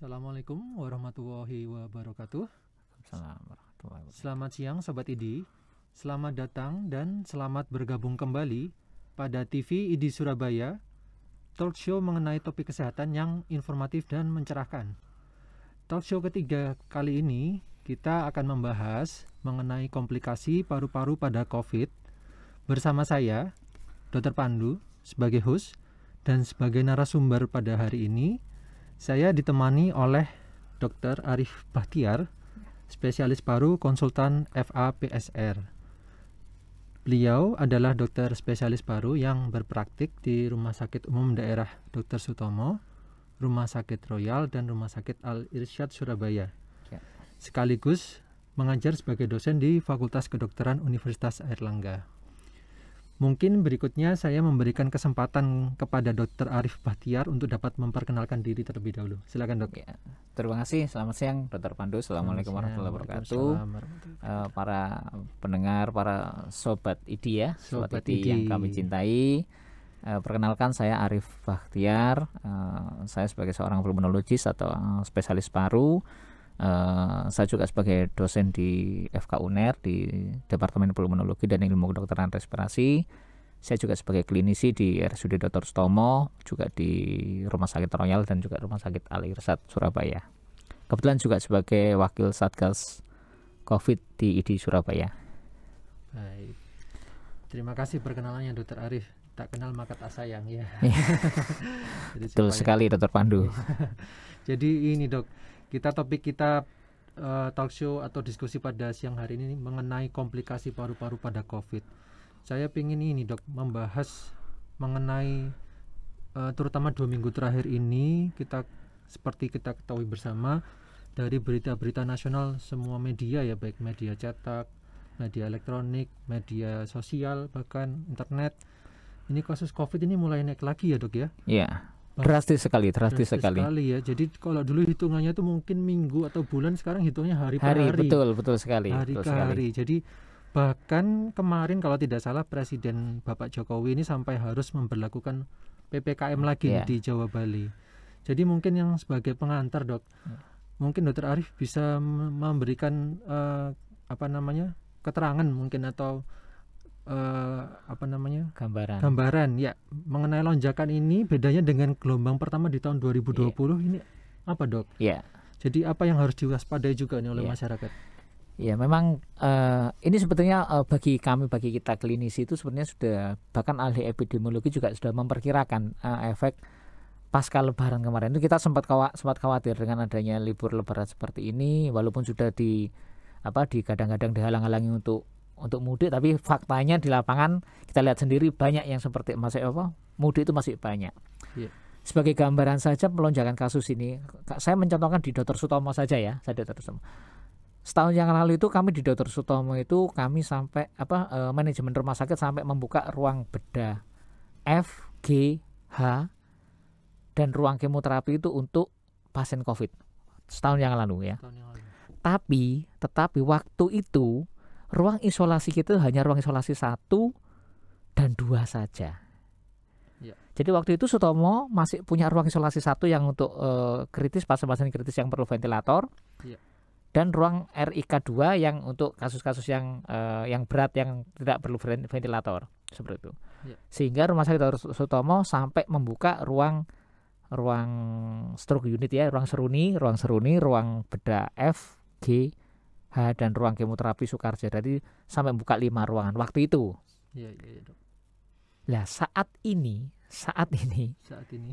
Assalamualaikum warahmatullahi wabarakatuh. Assalamualaikum warahmatullahi wabarakatuh. Selamat siang Sobat IDI. Selamat datang dan selamat bergabung kembali pada TV IDI Surabaya, talk show mengenai topik kesehatan yang informatif dan mencerahkan. Talk show ketiga kali ini kita akan membahas mengenai komplikasi paru-paru pada COVID bersama saya, Dr. Pandu, sebagai host, dan sebagai narasumber pada hari ini saya ditemani oleh Dr. Arif Bahtiar, spesialis paru konsultan FAPSR. Beliau adalah dokter spesialis paru yang berpraktik di Rumah Sakit Umum Daerah Dr. Sutomo, Rumah Sakit Royal, dan Rumah Sakit Al-Irsyad Surabaya. Ya. Sekaligus mengajar sebagai dosen di Fakultas Kedokteran Universitas Airlangga. Mungkin berikutnya saya memberikan kesempatan kepada Dr. Arif Bahtiar untuk dapat memperkenalkan diri terlebih dahulu. Silakan, Dok. Ya, terima kasih. Selamat siang, Dr. Pandu. Assalamualaikum warahmatullahi wabarakatuh. Para pendengar, para sobat IDI ya, sobat IDI yang kami cintai. Perkenalkan, saya Arif Bahtiar. Saya sebagai seorang pulmonologis atau spesialis paru. Saya juga sebagai dosen di FK UNER di Departemen Pulmonologi dan Ilmu Kedokteran Respirasi. Saya juga sebagai klinisi di RSUD Dr. Sutomo, juga di Rumah Sakit Royal dan juga Rumah Sakit Al-Irsyad Surabaya. Kebetulan juga sebagai wakil Satgas COVID di IDI Surabaya. Baik. Terima kasih perkenalannya Dr. Arif. Tak kenal maka tak sayang ya. Betul sekali Dr. Pandu. Jadi ini, Dok. Topik kita talk show atau diskusi pada siang hari ini mengenai komplikasi paru-paru pada COVID. Saya ingin ini, Dok, membahas mengenai terutama 2 minggu terakhir ini seperti kita ketahui bersama dari berita-berita nasional semua media ya, baik media cetak, media elektronik, media sosial, bahkan internet. Ini kasus COVID ini mulai naik lagi ya, Dok ya? Iya. Drastis sekali ya. Jadi kalau dulu hitungannya itu mungkin minggu atau bulan, sekarang hitungnya hari per hari. Betul sekali. Hari ke hari. Jadi bahkan kemarin kalau tidak salah Presiden Bapak Jokowi ini sampai harus memberlakukan PPKM lagi di Jawa Bali. Jadi mungkin yang sebagai pengantar, Dok, mungkin Dr. Arif bisa memberikan keterangan mungkin atau gambaran ya mengenai lonjakan ini, bedanya dengan gelombang pertama di tahun 2020 ini apa, Dok? Ya. Jadi apa yang harus diwaspadai juga nih oleh masyarakat? Ya, memang ini sebetulnya bagi kita klinisi itu sebenarnya sudah, bahkan ahli epidemiologi juga sudah memperkirakan efek pasca Lebaran kemarin itu. Kita sempat khawatir dengan adanya libur Lebaran seperti ini, walaupun sudah kadang-kadang dihalang-halangi untuk mudik, tapi faktanya di lapangan kita lihat sendiri banyak yang seperti mudik itu masih banyak. Yeah. Sebagai gambaran saja pelonjakan kasus ini, saya mencontohkan di Dr. Sutomo saja ya, setahun yang lalu itu kami di Dr. Sutomo itu kami sampai manajemen rumah sakit sampai membuka ruang bedah F, G, H dan ruang kemoterapi itu untuk pasien COVID setahun yang lalu ya. Tetapi waktu itu ruang isolasi kita hanya ruang isolasi 1 dan 2 saja. Ya. Jadi waktu itu Sutomo masih punya ruang isolasi 1 yang untuk kritis, pasien-pasien kritis yang perlu ventilator. Ya. Dan ruang RIK 2 yang untuk kasus-kasus yang berat yang tidak perlu ventilator, seperti itu. Ya. Sehingga Rumah Sakit Dr. Sutomo sampai membuka ruang stroke unit ya, ruang seruni, ruang bedah F, G, H dan ruang kemoterapi Soekarja. Jadi sampai buka 5 ruangan waktu itu. Iya, Dok. Lah saat ini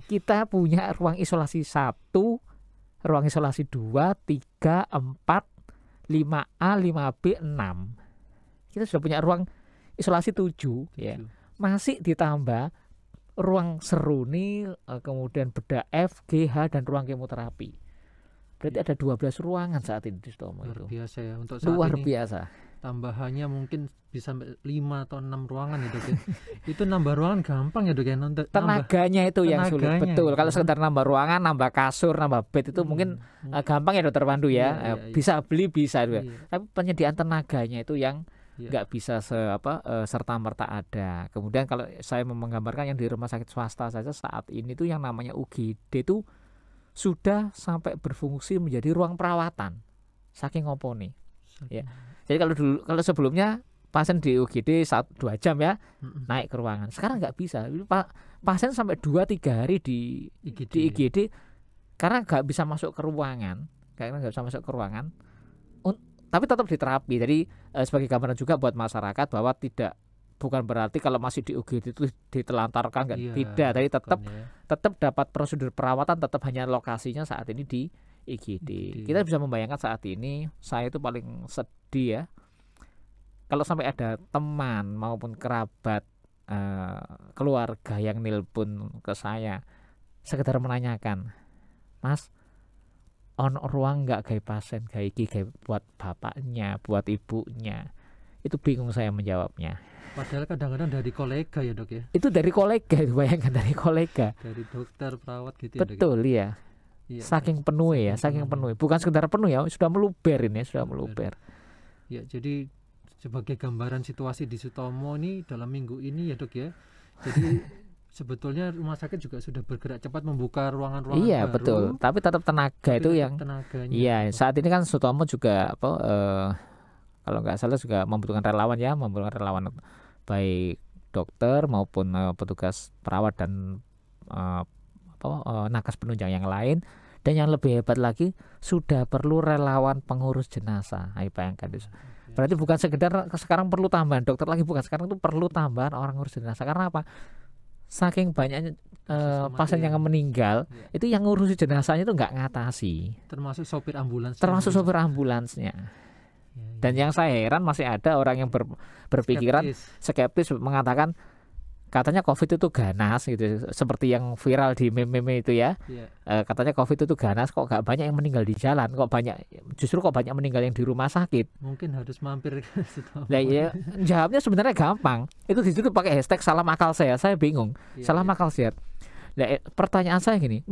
kita punya ruang isolasi 1, ruang isolasi 2, 3, 4, 5A, 5B, 6. Kita sudah punya ruang isolasi 7 ya. Masih ditambah ruang seruni, kemudian bedah F, G, H dan ruang kemoterapi. Berarti ada 12 ruangan saat ini di Sutomo. Luar biasa ya untuk saat luar ini. Biasa. Tambahannya mungkin bisa 5 atau 6 ruangan ya, Dok ya. Itu nambah ruangan gampang ya, Dok ya. Tenaganya itu yang sulit. Betul. Kalau sekedar nambah ruangan, nambah kasur, nambah bed itu mungkin gampang ya Dokter Pandu ya. Iya. Bisa beli bisa. Iya. Tapi penyediaan tenaganya itu yang nggak bisa serta-merta ada. Kemudian kalau saya menggambarkan yang di rumah sakit swasta saja saat ini tuh yang namanya UGD itu sudah sampai berfungsi menjadi ruang perawatan. Saking ngopone. Ya. Jadi kalau sebelumnya pasien di UGD 1-2 jam ya naik ke ruangan. Sekarang nggak bisa. Pasien sampai 2-3 hari di IGD karena nggak bisa masuk ke ruangan. Tapi tetap diterapi. Jadi sebagai gambaran juga buat masyarakat bahwa bukan berarti kalau masih di UGD itu ditelantarkan, tidak. Tapi tetap dapat prosedur perawatan, tetap hanya lokasinya saat ini di IGD. Kita bisa membayangkan saat ini saya itu paling sedih ya. Kalau sampai ada teman maupun kerabat keluarga yang nelpon ke saya sekedar menanyakan, Mas, ono ruang nggak gawe pasien gawe buat bapaknya, buat ibunya, itu bingung saya menjawabnya. Padahal kadang-kadang dari kolega ya dok ya. Itu dari kolega, bayangkan dari kolega. Dari dokter, perawat gitu ya. Betul dok, ya. Iya. Saking penuh ya, saking penuh. Bukan sekedar penuh ya, sudah meluber ini, sudah meluber. Ya, jadi sebagai gambaran situasi di Sutomo ini dalam minggu ini ya dok ya. Jadi sebetulnya rumah sakit juga sudah bergerak cepat membuka ruangan-ruangan baru. Iya betul, tapi tetap tenaga itu yang tenaganya. Iya, saat ini kan Sutomo juga kalau nggak salah juga membutuhkan relawan baik dokter maupun petugas perawat dan nakes penunjang yang lain. Dan yang lebih hebat lagi sudah perlu relawan pengurus jenazah. Ayo bayangkan itu. Berarti bukan sekedar sekarang perlu tambahan dokter lagi, bukan, sekarang itu perlu tambahan orang ngurus jenazah. Karena apa? Saking banyaknya pasien yang meninggal, itu yang ngurusi jenazahnya itu nggak ngatasi. Termasuk sopir ambulans. Ambulansnya. Dan yang saya heran masih ada orang yang berpikiran skeptis mengatakan katanya COVID itu ganas gitu, seperti yang viral di meme-meme itu ya. Katanya COVID itu ganas, kok gak banyak yang meninggal di jalan, kok banyak meninggal yang di rumah sakit. Mungkin harus mampir ke situ. Nah, ya, jawabnya sebenarnya gampang. Itu di situ pakai hashtag salam akal saya bingung. Salam akal sehat. Nah, pertanyaan saya gini,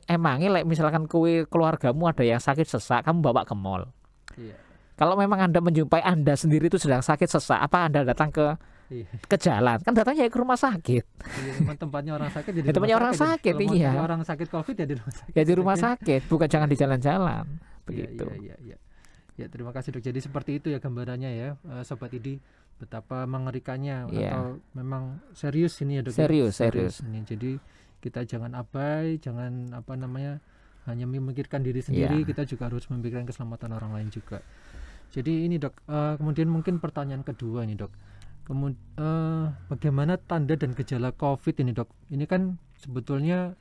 emangnya misalkan keluargamu ada yang sakit sesak, kamu bawa ke mall. Kalau memang Anda menjumpai Anda sendiri itu sedang sakit sesak, apa Anda datang ke jalan? Kan datangnya ke rumah sakit. Tempatnya orang sakit jadi tempatnya orang sakit. Iya. Orang sakit COVID ya di rumah sakit. Ya di rumah sakit, bukan jangan di jalan-jalan. Begitu. Ya, terima kasih dok. Jadi seperti itu ya gambarannya ya, Sobat ID, betapa mengerikannya atau memang serius ini ya dok. Serius. Ini. Jadi kita jangan abai, jangan hanya memikirkan diri sendiri, kita juga harus memikirkan keselamatan orang lain juga. Jadi ini dok, kemudian mungkin pertanyaan kedua nih dok. Bagaimana tanda dan gejala COVID ini dok? Ini kan sebetulnya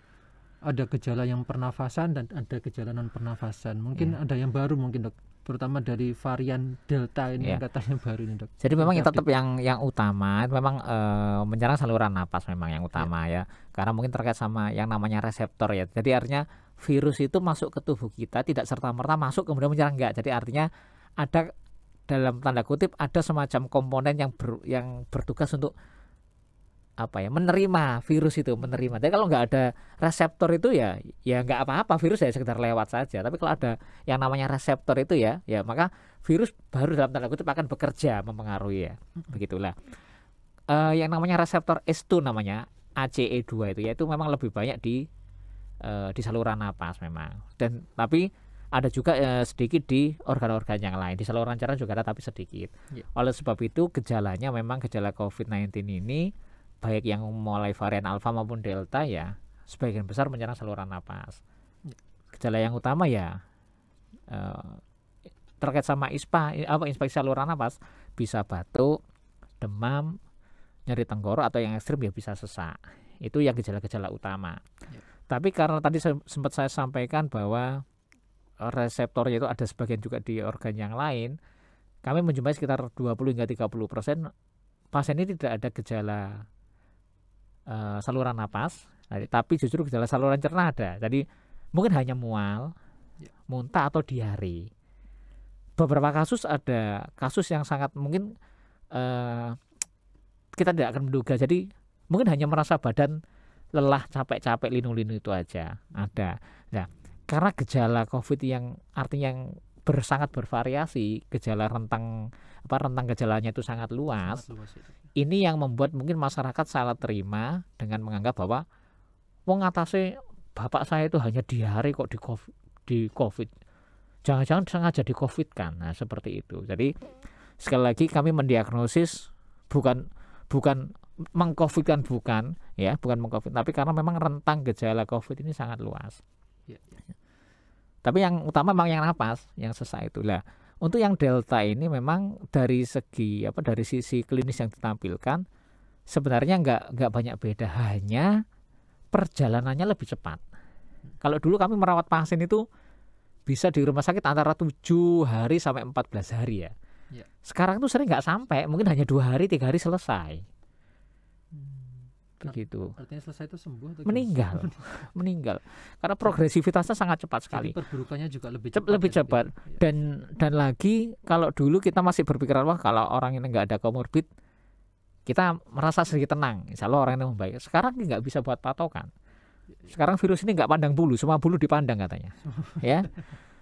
ada gejala yang pernafasan dan ada gejala non pernafasan. Mungkin ada yang baru mungkin dok, terutama dari varian Delta ini yang katanya baru ini dok. Jadi memang tetap yang utama memang menyerang saluran napas memang yang utama ya. Karena mungkin terkait sama yang namanya reseptor ya. Jadi artinya virus itu masuk ke tubuh kita tidak serta-merta masuk kemudian menyerang, enggak. Jadi artinya ada dalam tanda kutip ada semacam komponen yang bertugas untuk menerima virus itu, menerima. Tapi kalau nggak ada reseptor itu ya nggak apa-apa, virus ya sekedar lewat saja. Tapi kalau ada yang namanya reseptor itu ya maka virus baru dalam tanda kutip akan bekerja mempengaruhi ya. Begitulah. Yang namanya reseptor S2 namanya ACE2 itu yaitu memang lebih banyak di saluran napas memang. Tapi ada juga sedikit di organ-organ yang lain. Di saluran cerna juga ada tapi sedikit. Oleh sebab itu gejalanya memang gejala COVID-19 ini baik yang mulai varian alfa maupun delta ya sebagian besar menyerang saluran napas. Gejala yang utama ya terkait sama inspeksi saluran napas, bisa batuk, demam, nyeri tenggorok atau yang ekstrim ya bisa sesak. Itu yang gejala-gejala utama. Tapi karena tadi sempat saya sampaikan bahwa reseptornya itu ada sebagian juga di organ yang lain, kami menjumpai sekitar 20 hingga 30% pasien ini tidak ada gejala saluran napas, tapi justru gejala saluran cerna ada. Jadi mungkin hanya mual, muntah atau diare. Beberapa kasus ada kasus yang sangat mungkin kita tidak akan menduga. Jadi mungkin hanya merasa badan lelah, capek-capek, linu-linu itu aja ada. Nah, karena gejala COVID yang artinya yang sangat bervariasi, gejala rentang gejalanya itu sangat luas. Ini yang membuat mungkin masyarakat salah terima dengan menganggap bahwa wong ngatasi bapak saya itu hanya diare kok di COVID. Jangan-jangan sengaja di COVID kan. Nah, seperti itu. Jadi sekali lagi kami mendiagnosis bukan meng-COVID kan, bukan meng-COVID, tapi karena memang rentang gejala COVID ini sangat luas. Tapi yang utama memang yang napas, yang sesak itu lah. Untuk yang delta ini memang dari sisi klinis yang ditampilkan sebenarnya nggak banyak beda, hanya perjalanannya lebih cepat. Kalau dulu kami merawat pasien itu bisa di rumah sakit antara 7 hari sampai 14 hari ya. Sekarang tuh sering nggak sampai, mungkin hanya 2 hari 3 hari selesai. Begitu. Artinya selesai itu sembuh atau meninggal karena progresivitasnya sangat cepat sekali. Jadi perburukannya juga lebih cepat. Dan lagi kalau dulu kita masih berpikiran wah kalau orang ini nggak ada komorbid kita merasa sedikit tenang, insya Allah orang ini membaik. Sekarang nggak bisa buat patokan. Sekarang virus ini nggak pandang bulu, semua bulu dipandang katanya. Ya.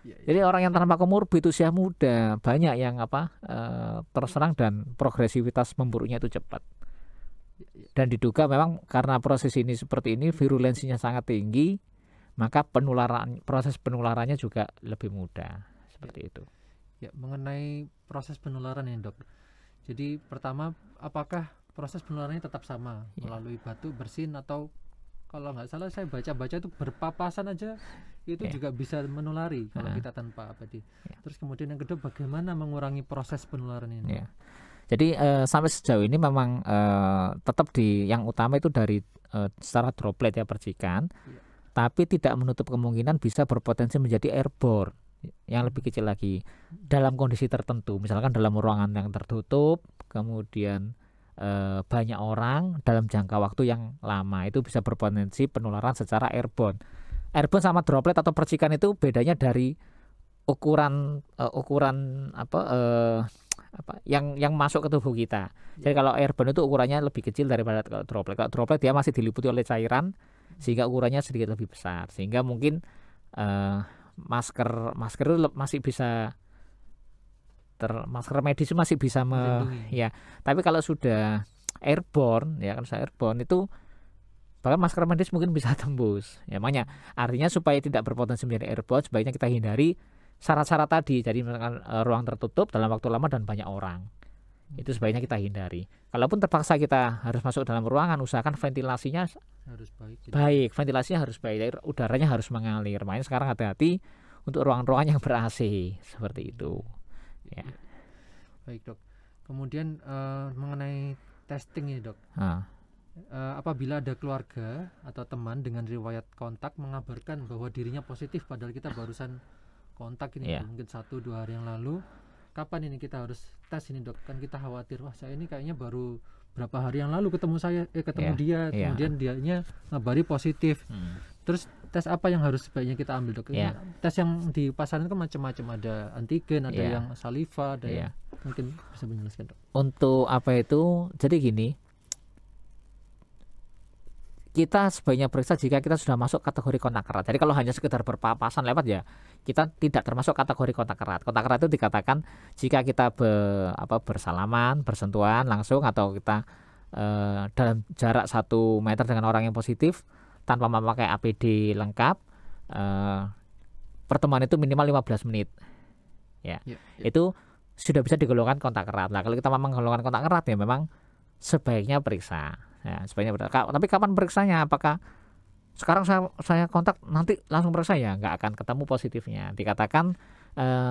Jadi orang yang tanpa komorbid usia muda banyak yang terserang dan progresivitas memburuknya itu cepat. Dan diduga memang karena proses ini seperti ini, virulensinya sangat tinggi, maka proses penularannya juga lebih mudah seperti itu. Ya, mengenai proses penularan ini dok. Jadi pertama, apakah proses penularannya tetap sama melalui batuk, bersin, atau kalau nggak salah saya baca-baca itu berpapasan aja itu juga bisa menulari kalau kita tanpa APD. Terus kemudian yang kedua, bagaimana mengurangi proses penularan ini? Jadi sampai sejauh ini memang tetap yang utama itu dari secara droplet ya, percikan, tapi tidak menutup kemungkinan bisa berpotensi menjadi airborne yang lebih kecil lagi dalam kondisi tertentu, misalkan dalam ruangan yang tertutup, kemudian banyak orang dalam jangka waktu yang lama, itu bisa berpotensi penularan secara airborne. Airborne sama droplet atau percikan itu bedanya dari ukuran yang masuk ke tubuh kita. Jadi kalau airborne itu ukurannya lebih kecil daripada kalau droplet. Kalau droplet dia masih diliputi oleh cairan sehingga ukurannya sedikit lebih besar. Sehingga mungkin masker itu masih bisa masker medis masih bisa ya. Tapi kalau sudah airborne itu bahkan masker medis mungkin bisa tembus. Ya, makanya artinya supaya tidak berpotensi menjadi airborne sebaiknya kita hindari syarat-syarat tadi. Jadi misalkan ruang tertutup dalam waktu lama dan banyak orang, itu sebaiknya kita hindari. Kalaupun terpaksa kita harus masuk dalam ruangan, usahakan ventilasinya harus baik. Ventilasinya harus baik, udaranya harus mengalir. Makanya sekarang hati-hati untuk ruangan-ruangan yang ber-AC seperti itu. Ya. Baik dok. Kemudian mengenai testing ini dok. Apabila ada keluarga atau teman dengan riwayat kontak mengabarkan bahwa dirinya positif padahal kita barusan kontak ini mungkin 1-2 hari yang lalu, kapan ini kita harus tes ini dok? Kan kita khawatir, wah saya ini kayaknya baru berapa hari yang lalu ketemu dia, kemudian dianya ngabari positif. Terus tes apa yang harus sebaiknya kita ambil dok? Tes yang di pasaran kan macam-macam, ada antigen, ada yang saliva, ada yang mungkin bisa menjelaskan dok. Untuk apa itu? Jadi gini, kita sebaiknya periksa jika kita sudah masuk kategori kontak erat. Jadi kalau hanya sekedar berpapasan lewat ya kita tidak termasuk kategori kontak erat. Kontak erat itu dikatakan jika kita bersalaman, bersentuhan langsung, atau kita dalam jarak 1 meter dengan orang yang positif tanpa memakai APD lengkap, pertemuan itu minimal 15 menit. Itu sudah bisa digolongkan kontak erat. Nah, kalau kita memang golongan kontak erat ya memang sebaiknya periksa. Ya, sebaiknya tapi kapan periksanya? Apakah sekarang saya kontak nanti langsung periksa? Ya nggak akan ketemu positifnya. Dikatakan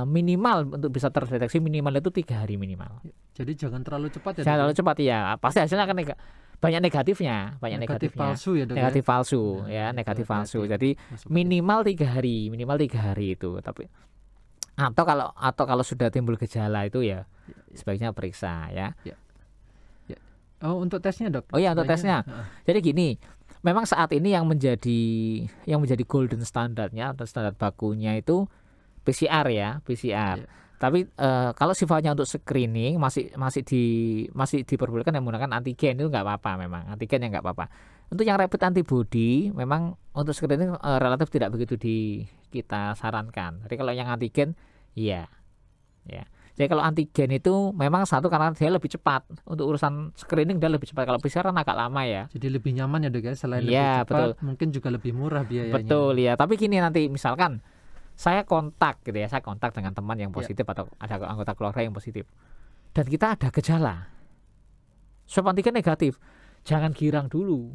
minimal untuk bisa terdeteksi minimal itu 3 hari minimal. Jadi jangan terlalu cepat ya. Jangan terlalu cepat ya. Pasti hasilnya akan banyak negatifnya, negatif palsu ya dok. Negatif palsu. Jadi minimal 3 hari itu. Tapi atau kalau sudah timbul gejala itu ya sebaiknya periksa ya. Oh, untuk tesnya dok? Oh iya, untuk tesnya. Jadi gini, memang saat ini yang menjadi golden standarnya atau standar bakunya itu PCR ya, PCR. Tapi kalau sifatnya untuk screening masih diperbolehkan yang menggunakan antigen, itu nggak apa-apa, memang antigen yang nggak apa-apa. Untuk yang rapid antibody memang untuk screening relatif tidak begitu kita sarankan. Jadi kalau yang antigen, ya. Jadi kalau antigen itu memang satu karena dia lebih cepat untuk urusan screening, dia lebih cepat. Kalau PCR kan agak lama ya. Jadi lebih nyaman ya Dok ya, selain lebih Iya, cepat betul. mungkin juga lebih murah biayanya. Betul ya. Tapi gini, nanti misalkan saya kontak gitu ya, saya kontak dengan teman yang positif atau ada anggota keluarga yang positif, dan kita ada gejala swab antigen negatif, jangan girang dulu.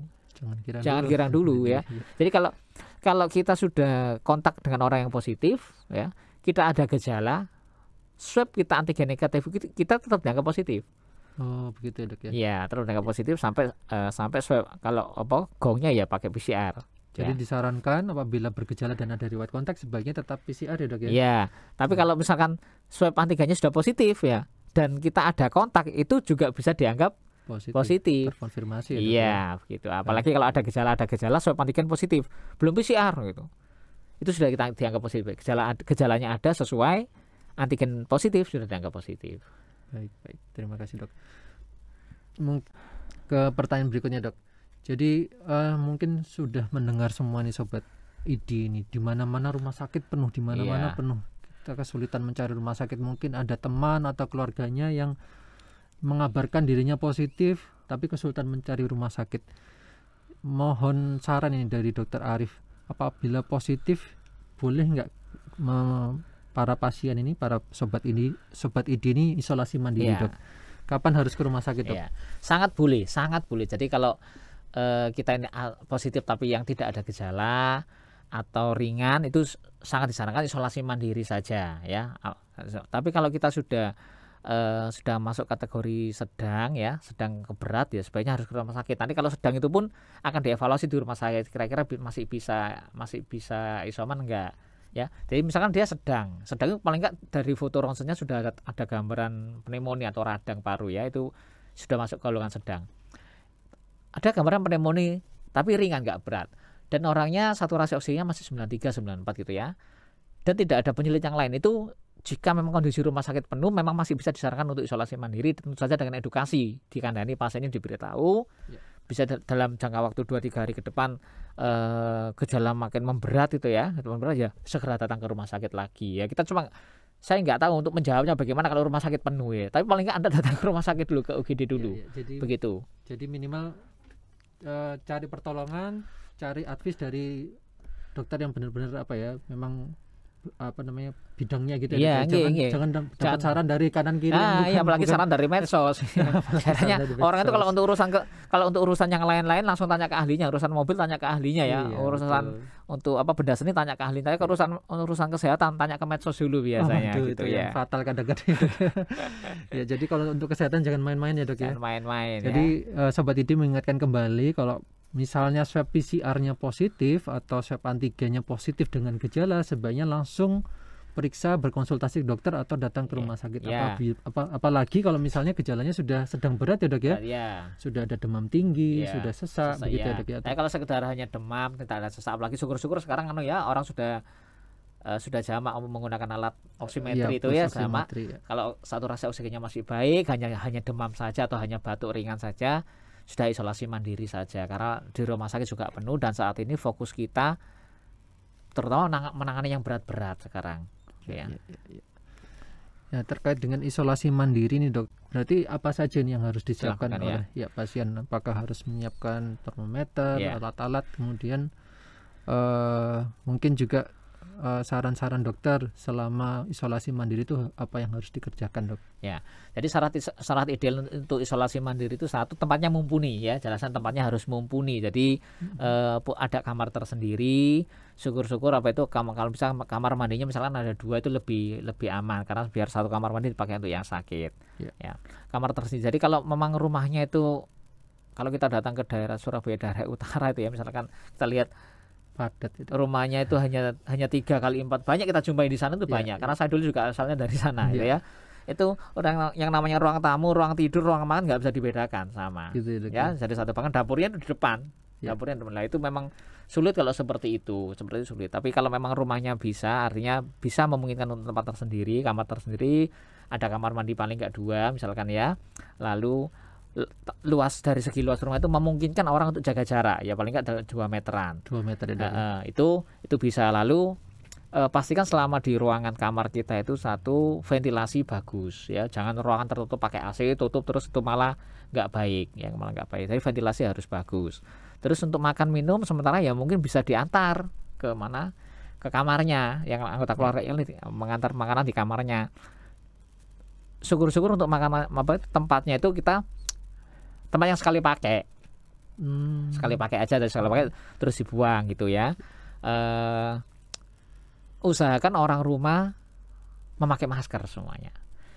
Jangan girang dulu ya. Jadi kalau kita sudah kontak dengan orang yang positif ya, kita ada gejala, swab kita antigen negatif, kita tetap dianggap positif. Oh begitu ya Dok ya. Iya, terus dianggap positif sampai swab. Kalau gongnya ya pakai PCR. Jadi disarankan apabila bergejala dan ada riwayat kontak sebaiknya tetap PCR ya Dok ya. Iya, tapi kalau misalkan swab antigennya sudah positif ya, dan kita ada kontak, itu juga bisa dianggap positif. Terkonfirmasi ya Dok. Iya, begitu. Apalagi kalau ada gejala swab antigen positif, belum PCR gitu. Itu sudah kita dianggap positif. Gejalanya ada sesuai antigen positif, sudah dianggap positif. Baik. Terima kasih Dok. Ke pertanyaan berikutnya Dok. Jadi mungkin sudah mendengar semua nih Sobat ID ini, di mana-mana rumah sakit penuh, di mana-mana penuh. Kita kesulitan mencari rumah sakit, mungkin ada teman atau keluarganya yang mengabarkan dirinya positif tapi kesulitan mencari rumah sakit. Mohon saran ini dari Dokter Arif, apabila positif boleh nggak para pasien ini, para sobat ID ini isolasi mandiri Dok? Kapan harus ke rumah sakit Dok? Sangat boleh. Jadi kalau kita ini positif tapi yang tidak ada gejala atau ringan, itu sangat disarankan isolasi mandiri saja ya. Tapi kalau kita sudah masuk kategori sedang ya, sedang ke berat ya, sebaiknya harus ke rumah sakit. Nanti kalau sedang itu pun akan dievaluasi di rumah sakit, kira-kira masih bisa isoman enggak ya. Jadi misalkan dia sedang itu paling enggak dari foto ronsennya sudah ada gambaran pneumonia atau radang paru ya, itu sudah masuk golongan sedang. Ada gambaran pneumonia tapi ringan, enggak berat, dan orangnya saturasi oksigennya masih 93 94 gitu ya, dan tidak ada penyakit yang lain, itu jika memang kondisi rumah sakit penuh, memang masih bisa disarankan untuk isolasi mandiri, tentu saja dengan edukasi, dikandani pasiennya diberitahu, bisa dalam jangka waktu 2-3 hari ke depan gejala makin memberat itu ya, segera datang ke rumah sakit lagi ya. Saya nggak tahu untuk menjawabnya bagaimana kalau rumah sakit penuh ya, tapi paling nggak Anda datang ke rumah sakit dulu, ke UGD dulu. Begitu. Jadi minimal cari pertolongan, cari advice dari dokter yang benar-benar memang bidangnya gitu ya. Jangan dapat saran dari kanan kiri. Apalagi saran dari medsos. Caranya orang itu kalau untuk urusan yang lain-lain langsung tanya ke ahlinya, urusan mobil tanya ke ahlinya ya. Urusan untuk benda seni tanya ke ahlinya. Tapi urusan kesehatan tanya ke medsos dulu biasanya gitu ya. Fatal kadang-kadang. Ya, jadi kalau untuk kesehatan jangan main-main ya Dok ya. Jangan main-main. Jadi Sobat ID mengingatkan kembali, kalau misalnya swab PCR-nya positif atau swab antigennya positif dengan gejala, sebaiknya langsung periksa, berkonsultasi ke dokter atau datang ke rumah sakit. Apalagi kalau misalnya gejalanya sudah sedang berat ya Dok ya. Sudah ada demam tinggi, sudah sesak begitu ya Dok ya. Kalau sekedar hanya demam, tidak ada sesak, apalagi syukur-syukur sekarang orang sudah jamak menggunakan alat oximetri itu ya, sama. Kalau saturasi oksigennya masih baik, hanya demam saja atau hanya batuk ringan saja, sudah isolasi mandiri saja, karena di rumah sakit juga penuh, dan saat ini fokus kita terutama menangani yang berat-berat sekarang. Ya, terkait dengan isolasi mandiri nih Dok, berarti apa saja nih yang harus disiapkan oleh pasien? Apakah harus menyiapkan termometer, alat-alat, kemudian mungkin juga saran-saran dokter selama isolasi mandiri itu apa yang harus dikerjakan Dok? Ya, jadi syarat ideal untuk isolasi mandiri itu satu, tempatnya mumpuni ya, jelasan tempatnya harus mumpuni. Jadi ada kamar tersendiri, syukur-syukur kalau bisa kamar mandinya misalkan ada 2 itu lebih aman, karena biar satu kamar mandi dipakai untuk yang sakit. Ya, kamar tersendiri. Jadi kalau memang rumahnya itu, kalau kita datang ke daerah Surabaya, daerah utara itu ya, misalkan kita lihat padat itu. Rumahnya itu hanya 3x4, banyak kita jumpai di sana itu banyak. Karena saya dulu juga asalnya dari sana gitu ya. Itu orang yang namanya ruang tamu, ruang tidur, ruang makan nggak bisa dibedakan sama. Ya, jadi satu bahkan dapurnya di depan. Dapurnya di depan. Lah itu memang sulit kalau seperti itu sulit. Tapi kalau memang rumahnya bisa, artinya bisa memungkinkan untuk tempat tersendiri, kamar tersendiri, ada kamar mandi paling nggak 2 misalkan ya. Lalu dari segi luas rumah itu memungkinkan orang untuk jaga jarak ya, paling nggak 2 meteran. 2 meter itu bisa. Lalu pastikan selama di ruangan kamar kita itu satu ventilasi bagus ya, jangan ruangan tertutup pakai AC tutup terus itu malah nggak baik ya, malah nggak baik. Jadi ventilasi harus bagus. Terus untuk makan minum sementara ya mungkin bisa diantar ke mana, ke kamarnya, yang anggota keluarga ini mengantar makanan di kamarnya. Syukur-syukur untuk makanan tempatnya itu kita tempat yang sekali pakai, sekali pakai aja, dari sekali pakai terus dibuang gitu ya. Usahakan orang rumah memakai masker semuanya.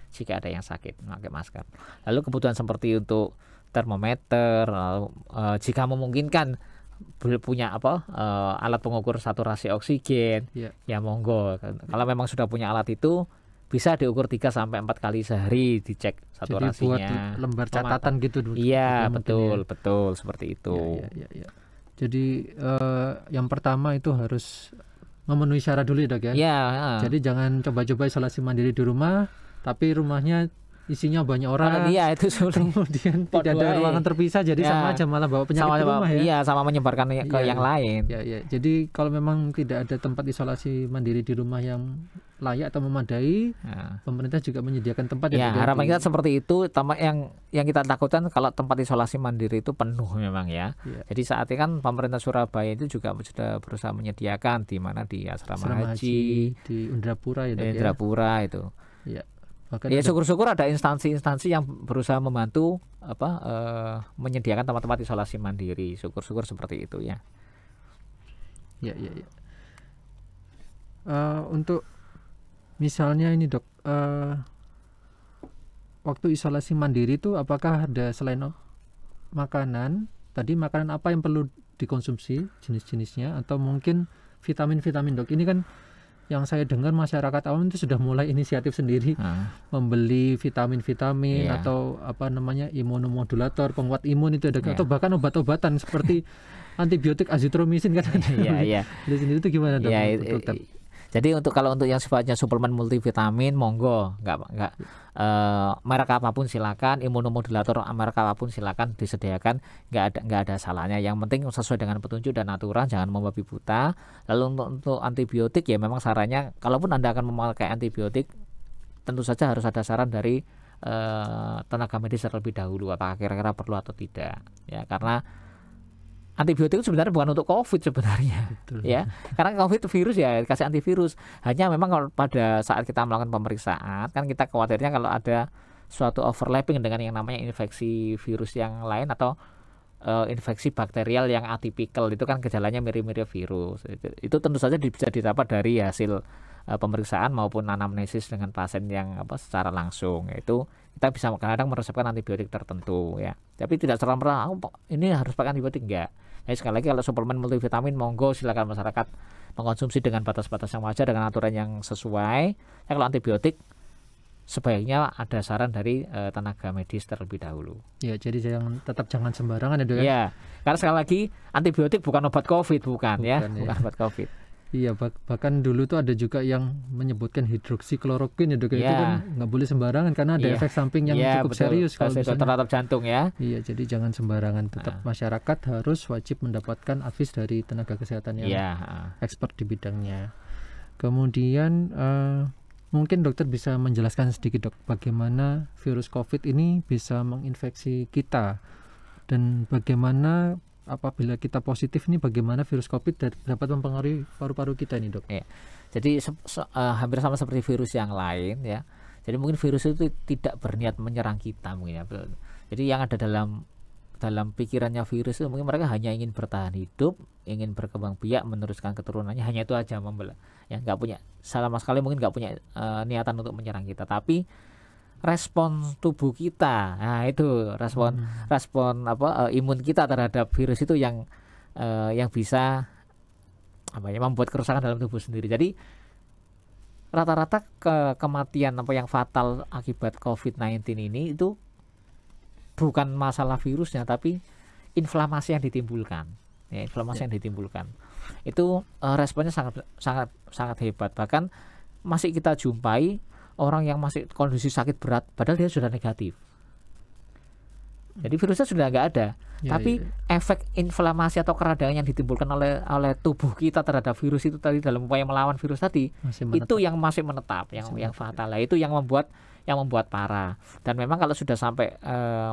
Jika ada yang sakit, memakai masker. Lalu kebutuhan seperti untuk termometer, lalu jika memungkinkan punya alat pengukur saturasi oksigen, ya monggo. Kalau memang sudah punya alat itu bisa diukur 3 sampai 4 kali sehari, dicek saturasinya. Jadi buat lembar catatan gitu dulu. Iya, betul seperti itu. Ya. Jadi yang pertama itu harus memenuhi syarat dulu ya dok ya. Iya. Jadi jangan coba-coba isolasi mandiri di rumah, tapi rumahnya isinya banyak orang. Iya, itu kemudian tidak ada ruangan terpisah, jadi sama aja malah bawa penyakit ke rumah ya. Iya, sama menyebarkan ke yang lain. Iya. Jadi kalau memang tidak ada tempat isolasi mandiri di rumah yang layak atau memadai, pemerintah juga menyediakan tempat ya. Harapan kita seperti itu. Yang kita takutkan kalau tempat isolasi mandiri itu penuh memang ya. Jadi saat ini kan pemerintah Surabaya itu juga sudah berusaha menyediakan di mana di asrama haji di Indrapura ya. Indrapura itu. Iya. Ya syukur-syukur ada instansi-instansi yang berusaha membantu menyediakan tempat-tempat isolasi mandiri. Syukur-syukur seperti itu ya. Iya. Untuk misalnya ini dok, waktu isolasi mandiri itu apakah ada selain makanan, tadi makanan apa yang perlu dikonsumsi jenis-jenisnya, atau mungkin vitamin-vitamin dok? Ini kan yang saya dengar masyarakat awam itu sudah mulai inisiatif sendiri membeli vitamin-vitamin atau imunomodulator, penguat imun itu ada, atau bahkan obat-obatan seperti antibiotik azitromisin kan ada. Iya. Dari sendiri itu gimana dok? Dokter? Jadi kalau untuk yang sifatnya suplemen multivitamin monggo, nggak merek apapun silakan, imunomodulator merek apapun silakan disediakan, nggak ada salahnya. Yang penting sesuai dengan petunjuk dan aturan, jangan membabi buta. Lalu untuk antibiotik ya memang sarannya, kalaupun Anda akan memakai antibiotik, tentu saja harus ada saran dari tenaga medis terlebih dahulu, apakah kira-kira perlu atau tidak ya, karena antibiotik itu sebenarnya bukan untuk COVID sebenarnya. Betul. Ya, karena COVID itu virus ya, kasih antivirus. Hanya memang kalau pada saat kita melakukan pemeriksaan kan kita khawatirnya kalau ada suatu overlapping dengan yang namanya infeksi virus yang lain atau infeksi bakterial yang atipikal, itu kan gejalanya mirip-mirip virus. Itu tentu saja bisa didapat dari hasil pemeriksaan maupun anamnesis dengan pasien yang secara langsung. Itu kita bisa kadang meresepkan antibiotik tertentu ya. Tapi tidak serta-merta ini harus pakai antibiotik, enggak. Jadi sekali lagi kalau suplemen multivitamin monggo silakan masyarakat mengkonsumsi dengan batas-batas yang wajar dengan aturan yang sesuai. Ya, kalau antibiotik sebaiknya ada saran dari tenaga medis terlebih dahulu. Ya, jadi tetap jangan sembarangan ya dok. Ya, karena sekali lagi antibiotik bukan obat COVID, bukan bukan obat COVID. Iya, bahkan dulu tuh ada juga yang menyebutkan hidroksikloroquine ya dok. Itu kan nggak boleh sembarangan karena ada efek samping yang cukup serius kalau terhadap jantung ya. Iya, jadi jangan sembarangan. Tetap masyarakat harus wajib mendapatkan advies dari tenaga kesehatan yang expert di bidangnya. Kemudian mungkin dokter bisa menjelaskan sedikit dok, bagaimana virus COVID ini bisa menginfeksi kita, dan bagaimana apabila kita positif ini bagaimana virus COVID dapat mempengaruhi paru-paru kita nih dok? Jadi hampir sama seperti virus yang lain ya. Jadi mungkin virus itu tidak berniat menyerang kita mungkin ya. Jadi yang ada dalam pikirannya virus itu mungkin mereka hanya ingin bertahan hidup, ingin berkembang biak, meneruskan keturunannya, hanya itu aja membelah. Ya nggak punya sama sekali mungkin nggak punya niatan untuk menyerang kita, tapi respon tubuh kita, nah itu respon imun kita terhadap virus itu yang bisa membuat kerusakan dalam tubuh sendiri. Jadi rata-rata kematian yang fatal akibat COVID-19 ini itu bukan masalah virusnya, tapi inflamasi yang ditimbulkan. Ya, inflamasi yang ditimbulkan itu responnya sangat hebat. Bahkan masih kita jumpai orang yang masih kondisi sakit berat padahal dia sudah negatif. Jadi virusnya sudah nggak ada, Tapi efek inflamasi atau keradangan yang ditimbulkan oleh tubuh kita terhadap virus itu tadi dalam upaya melawan virus tadi itu yang masih menetap, yang fatal. Itu yang membuat parah. Dan memang kalau sudah sampai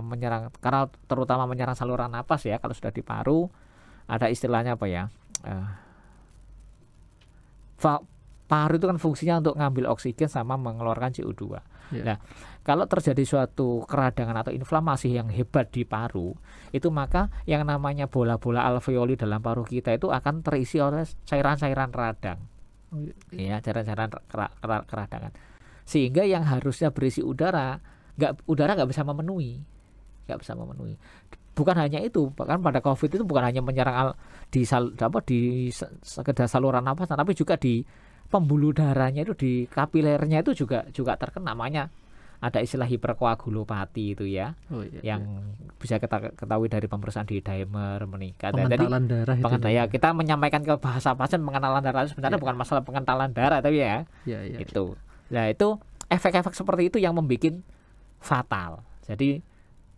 menyerang, karena terutama menyerang saluran napas ya, kalau sudah di paru ada istilahnya apa ya? Paru itu kan fungsinya untuk ngambil oksigen sama mengeluarkan CO2. Nah, kalau terjadi suatu keradangan atau inflamasi yang hebat di paru, itu maka yang namanya bola-bola alveoli dalam paru kita itu akan terisi oleh cairan-cairan radang. Ya, cairan-cairan keradangan. Sehingga yang harusnya berisi udara nggak bisa memenuhi. Bukan hanya itu, bahkan pada COVID itu bukan hanya menyerang di sekedar saluran napas, tapi juga di pembuluh darahnya itu, di kapilernya itu juga terkena. Makanya ada istilah hiperkoagulopati itu ya, yang bisa kita ketahui dari pemeriksaan di dimer meningkat. Pengentalan darah itu. Ya, kita menyampaikan ke bahasa pasien pengentalan darah itu sebenarnya bukan masalah pengentalan darah, tapi itu. Nah, itu efek-efek seperti itu yang membuat fatal. Jadi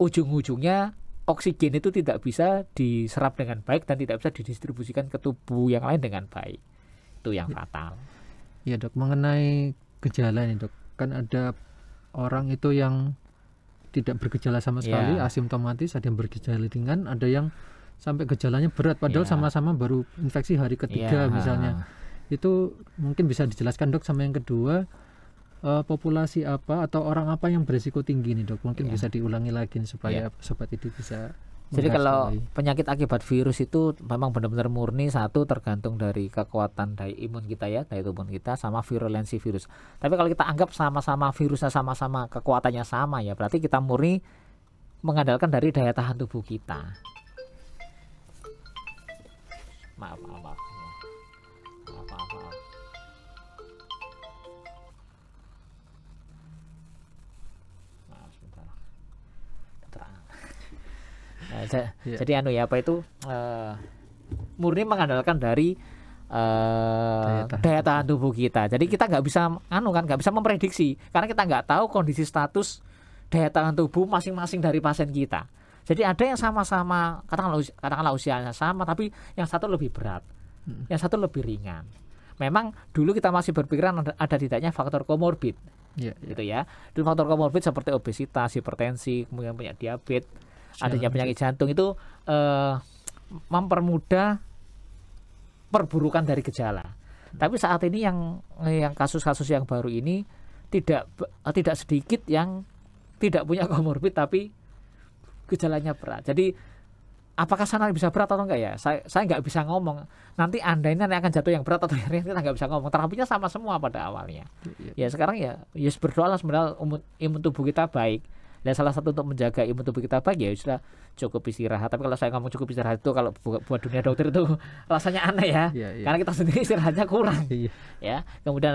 ujung-ujungnya oksigen itu tidak bisa diserap dengan baik dan tidak bisa didistribusikan ke tubuh yang lain dengan baik. Itu yang fatal. Ya dok, mengenai gejala nih dok, kan ada orang itu yang tidak bergejala sama sekali, asimptomatis, ada yang bergejala ringan, ada yang sampai gejalanya berat, padahal sama-sama baru infeksi hari ketiga misalnya. Itu mungkin bisa dijelaskan dok. Sama yang kedua, populasi apa atau orang apa yang berisiko tinggi nih dok, mungkin bisa diulangi lagi supaya sobat ini bisa. Jadi kalau penyakit akibat virus itu memang benar-benar murni satu tergantung dari kekuatan daya imun kita ya, daya tubuh kita sama virulensi virus. Tapi kalau kita anggap sama-sama virusnya sama-sama kekuatannya sama ya, berarti kita murni mengandalkan dari daya tahan tubuh kita. Maaf. Jadi murni mengandalkan dari daya tahan tubuh kita. Jadi kita nggak bisa memprediksi karena kita nggak tahu kondisi status daya tahan tubuh masing-masing dari pasien kita. Jadi ada yang sama-sama katakanlah usianya sama, tapi yang satu lebih berat, yang satu lebih ringan. Memang dulu kita masih berpikiran ada tidaknya faktor komorbid, gitu ya. Dulu faktor komorbid seperti obesitas, hipertensi, kemudian punya diabetes, adanya penyakit jantung itu mempermudah perburukan dari gejala. Tapi saat ini yang kasus-kasus yang baru ini tidak sedikit yang tidak punya komorbid tapi gejalanya berat. Jadi apakah sana bisa berat atau enggak ya? Saya nggak bisa ngomong. Nanti Anda ini akan jatuh yang berat atau yang ringan, kita nggak bisa ngomong. Terapinya sama semua pada awalnya. Ya sekarang ya berdoalah sebenarnya imun tubuh kita baik. Dan salah satu untuk menjaga imun tubuh kita baik ya sudah cukup istirahat. Tapi kalau saya ngomong cukup istirahat itu kalau buat dunia dokter itu rasanya aneh ya. Karena kita sendiri istirahatnya kurang. Ya. Kemudian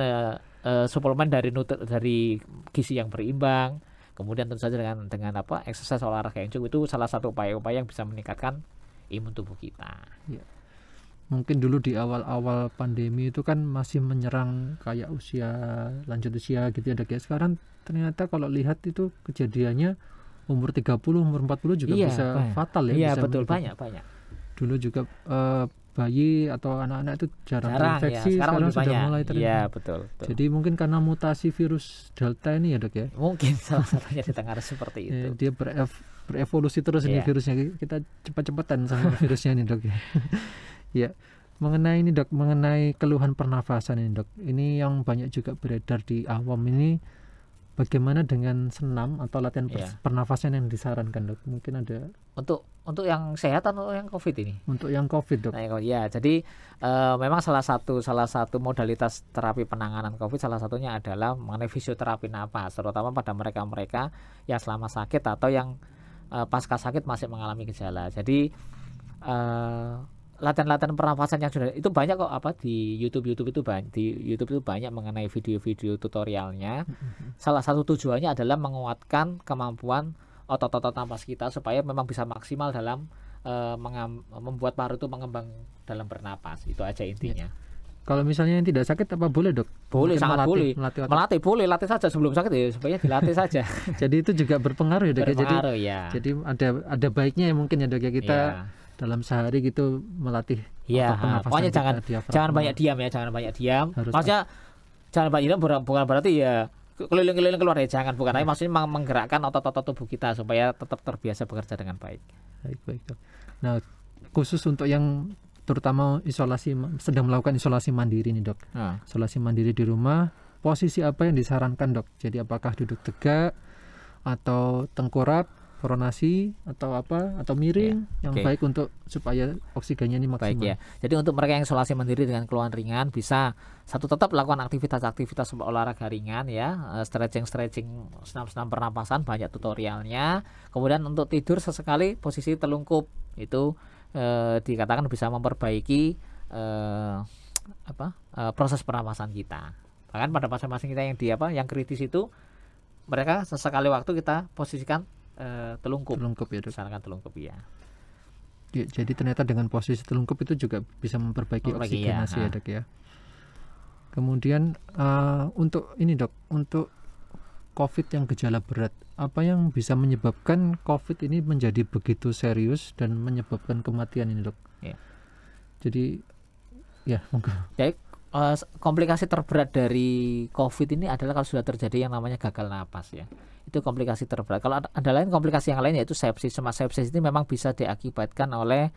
suplemen dari gizi yang berimbang. Kemudian tentu saja dengan exercise olahraga yang cukup, itu salah satu upaya-upaya yang bisa meningkatkan imun tubuh kita. Mungkin dulu di awal-awal pandemi itu kan masih menyerang kayak lanjut usia gitu ya dok ya. Sekarang ternyata kalau lihat itu kejadiannya umur 30, umur 40 juga bisa fatal ya. Iya bisa betul, banyak. Dulu juga bayi atau anak-anak itu jarang terinfeksi, sekarang sudah mulai terinfeksi. Iya betul. Jadi mungkin karena mutasi virus Delta ini ya dok ya. Mungkin salah satunya ditengaruhi seperti itu. Dia berevolusi terus ini virusnya. Kita cepat-cepatan sama virusnya ini dok ya. Ya, mengenai keluhan pernafasan ini dok. Ini yang banyak juga beredar di awam ini. Bagaimana dengan senam atau latihan pernafasan yang disarankan dok? Mungkin ada untuk yang sehat atau yang COVID ini? Untuk yang COVID dok. Ya, jadi memang salah satu modalitas terapi penanganan COVID salah satunya adalah mengenai fisioterapi napas, terutama pada mereka yang selama sakit atau yang pasca sakit masih mengalami gejala. Jadi latihan-latihan pernafasan yang sudah itu banyak kok di YouTube itu banyak mengenai video-video tutorialnya. Salah satu tujuannya adalah menguatkan kemampuan otot-otot napas kita supaya memang bisa maksimal dalam membuat paru itu mengembang dalam bernapas. Itu aja intinya. Kalau misalnya yang tidak sakit apa boleh dok? Boleh, mungkin sangat boleh. Melatih Boleh, latih saja sebelum sakit ya, supaya dilatih saja. Jadi itu juga berpengaruh ya dok. Berpengaruh, ya. Jadi ada baiknya ya mungkin ya dok ya kita dalam sehari gitu melatih otot pernafasan. Pokoknya jangan banyak diam ya, jangan banyak diam. Maksudnya jangan banyak diam bukan berarti ya keliling-keliling keluar ya, jangan, bukan. Tapi maksudnya menggerakkan otot-otot tubuh kita supaya tetap terbiasa bekerja dengan baik. Baik dok. Nah, khusus untuk yang terutama sedang melakukan isolasi mandiri nih dok. Isolasi mandiri di rumah, posisi apa yang disarankan dok? Jadi apakah duduk tegak atau tengkurap, pronasi atau apa, atau miring yang baik untuk supaya oksigennya ini maksimal? Baik ya. Jadi untuk mereka yang isolasi mandiri dengan keluhan ringan bisa tetap lakukan aktivitas olahraga ringan ya, stretching, senam pernapasan, banyak tutorialnya. Kemudian untuk tidur sesekali posisi telungkup itu dikatakan bisa memperbaiki proses pernapasan kita. Bahkan pada pasien-pasien kita yang kritis itu, mereka sesekali waktu kita posisikan telungkup ya dok. Misalkan telungkup ya. Jadi ternyata dengan posisi telungkup itu juga bisa memperbaiki oksigenasi ya dok ya. Kemudian untuk ini dok, untuk COVID yang gejala berat, apa yang bisa menyebabkan COVID ini menjadi begitu serius dan menyebabkan kematian ini dok? Jadi ya monggo. Jadi komplikasi terberat dari COVID ini adalah kalau sudah terjadi yang namanya gagal napas ya. Itu komplikasi terberat. Kalau ada lain komplikasi yang lain yaitu sepsis. Sepsis ini memang bisa diakibatkan oleh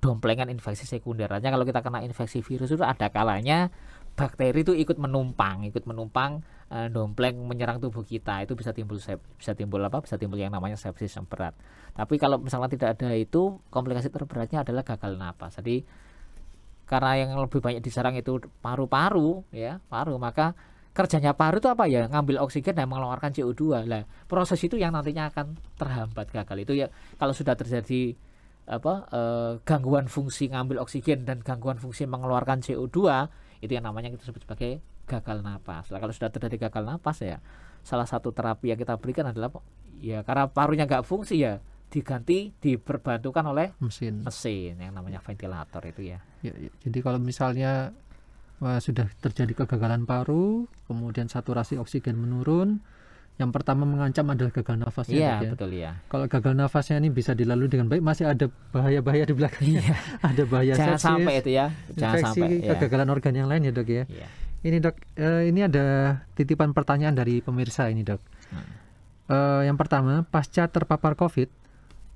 domplengan infeksi sekunder. Artinya kalau kita kena infeksi virus itu ada kalanya bakteri itu ikut menumpang dompleng menyerang tubuh kita, itu bisa timbul yang namanya sepsis yang berat. Tapi kalau misalnya tidak ada itu, komplikasi terberatnya adalah gagal napas. Jadi karena yang lebih banyak diserang itu paru-paru ya, maka kerjanya paru itu apa ya, ngambil oksigen dan mengeluarkan CO2 lah. Proses itu yang nantinya akan terhambat, gagal itu ya. Kalau sudah terjadi gangguan fungsi ngambil oksigen dan gangguan fungsi mengeluarkan CO2, itu yang namanya kita sebut sebagai gagal napas. Nah, kalau sudah terjadi gagal napas ya, salah satu terapi yang kita berikan adalah ya karena parunya nggak fungsi ya diperbantukan oleh mesin yang namanya ventilator itu ya. Jadi kalau misalnya sudah terjadi kegagalan paru, kemudian saturasi oksigen menurun, yang pertama mengancam adalah gagal nafasnya. Iya, betul ya. Kalau gagal nafasnya ini bisa dilalui dengan baik, masih ada bahaya-bahaya di belakangnya. Ada bahaya jangan sepsis, sampai itu ya. Infeksi, kegagalan organ yang lain ya dok ya. Ini dok, ini ada titipan pertanyaan dari pemirsa ini dok. Yang pertama, pasca terpapar COVID,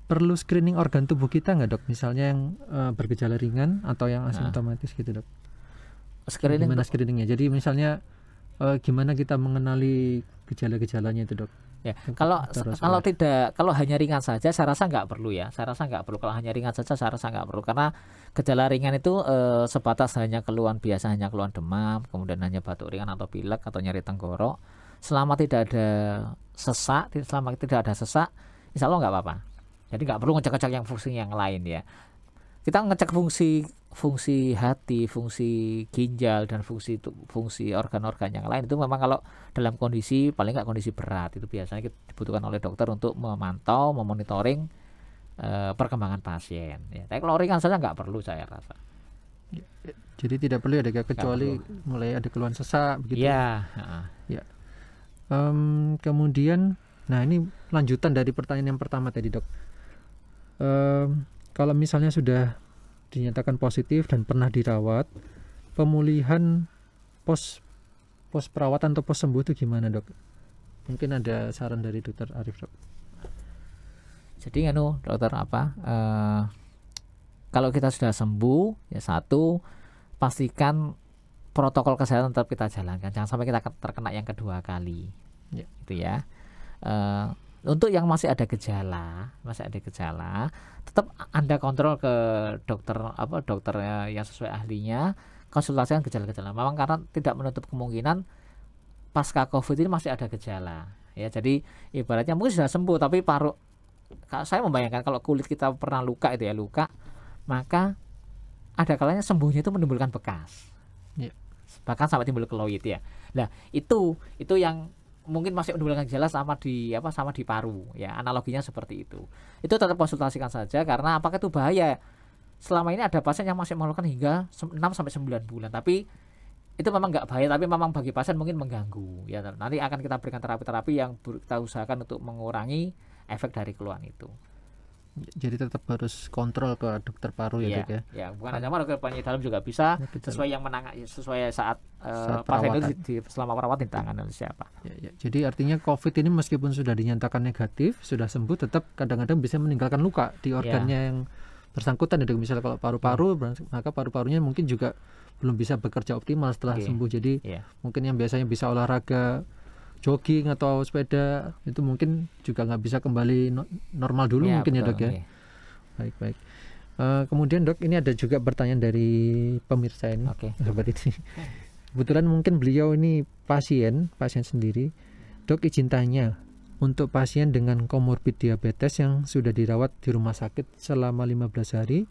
perlu screening organ tubuh kita nggak dok? Misalnya yang bergejala ringan atau yang asimptomatis gitu dok. Gimana screeningnya? Jadi misalnya gimana kita mengenali gejala-gejalanya itu dok? Ya, kalau hanya ringan saja saya rasa nggak perlu ya. Kalau hanya ringan saja saya rasa nggak perlu, karena gejala ringan itu sebatas hanya keluhan biasa, hanya keluhan demam, kemudian hanya batuk ringan atau pilek atau nyeri tenggorok. Selama tidak ada sesak, insya Allah nggak apa-apa. Jadi nggak perlu ngecek-ngecek yang fungsi yang lain ya. Kita ngecek fungsi hati, fungsi ginjal, dan fungsi organ-organ yang lain itu memang kalau dalam kondisi paling nggak kondisi berat itu biasanya dibutuhkan oleh dokter untuk memantau, memonitoring perkembangan pasien. Ya. Tapi kalau ringan saja nggak perlu saya rasa. Jadi tidak perlu ada kecuali mulai ada keluhan sesak begitu. Ya. Kemudian, nah ini lanjutan dari pertanyaan yang pertama tadi dok. Kalau misalnya sudah dinyatakan positif dan pernah dirawat, pemulihan pos perawatan atau pos sembuh itu gimana dok? Mungkin ada saran dari dokter Arif dok. Jadi dokter kalau kita sudah sembuh ya, satu, pastikan protokol kesehatan tetap kita jalankan, jangan sampai kita terkena yang kedua kali itu ya. Untuk yang masih ada gejala, tetap Anda kontrol ke dokter yang sesuai ahlinya, konsultasikan gejala-gejala. Memang karena tidak menutup kemungkinan pasca COVID ini masih ada gejala. Ya, jadi ibaratnya mungkin sudah sembuh tapi saya membayangkan kalau kulit kita pernah luka, maka ada kalanya sembuhnya itu menimbulkan bekas. Bahkan sampai timbul keloid ya. Nah, itu yang mungkin masih menimbulkan gejala sama di paru ya, analoginya seperti itu. Itu tetap konsultasikan saja, karena apakah itu bahaya selama ini ada pasien yang masih memerlukan hingga 6-9 bulan, tapi itu memang nggak bahaya, tapi memang bagi pasien mungkin mengganggu ya. Nanti akan kita berikan terapi-terapi yang kita usahakan untuk mengurangi efek dari keluhan itu. Jadi tetap harus kontrol ke dokter paru ya, Dok ya. Ya, bukan hanya ke penyakit dalam juga bisa sesuai yang sesuai saat pasien itu selama perawatan ditangani oleh siapa. Ya. Jadi artinya COVID ini meskipun sudah dinyatakan negatif, sudah sembuh, tetap kadang-kadang bisa meninggalkan luka di organnya yang bersangkutan ya, Dok. Misalnya kalau paru-paru, maka paru-parunya mungkin juga belum bisa bekerja optimal setelah sembuh. Jadi mungkin yang biasanya bisa olahraga, jogging atau sepeda itu mungkin juga nggak bisa kembali normal dulu mungkin betul, ya, Dok ya. Baik. Kemudian, Dok, ini ada juga pertanyaan dari pemirsa ini. Sahabat ini. Kebetulan mungkin beliau ini pasien sendiri. Dok, izin tanya, untuk pasien dengan komorbid diabetes yang sudah dirawat di rumah sakit selama 15 hari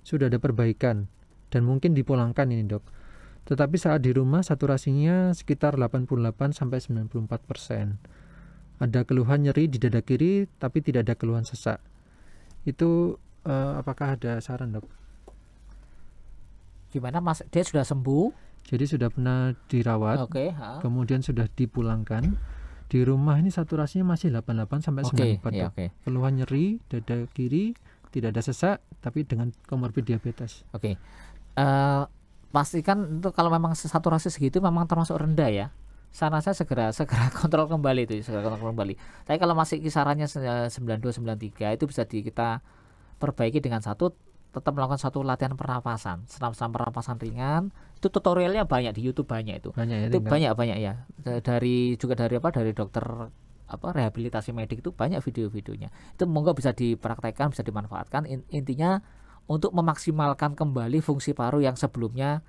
sudah ada perbaikan dan mungkin dipulangkan ini, Dok. Tetapi saat di rumah saturasinya sekitar 88-94%. Ada keluhan nyeri di dada kiri tapi tidak ada keluhan sesak. Itu apakah ada saran, Dok? Gimana Mas? Dia sudah sembuh? Jadi sudah pernah dirawat, kemudian sudah dipulangkan. Di rumah ini saturasinya masih 88-94. Keluhan nyeri dada kiri, tidak ada sesak tapi dengan komorbid diabetes. Pastikan itu kalau memang saturasi segitu memang termasuk rendah ya. Saran saya segera kontrol kembali itu, Tapi kalau masih kisarannya 92-93 itu bisa kita perbaiki dengan tetap melakukan satu latihan pernapasan, senam pernapasan ringan. Itu tutorialnya banyak di YouTube, banyak itu. Itu banyak ya. Dari dokter rehabilitasi medik itu banyak video-videonya. Itu monggo bisa dipraktekkan, bisa dimanfaatkan. Intinya untuk memaksimalkan kembali fungsi paru yang sebelumnya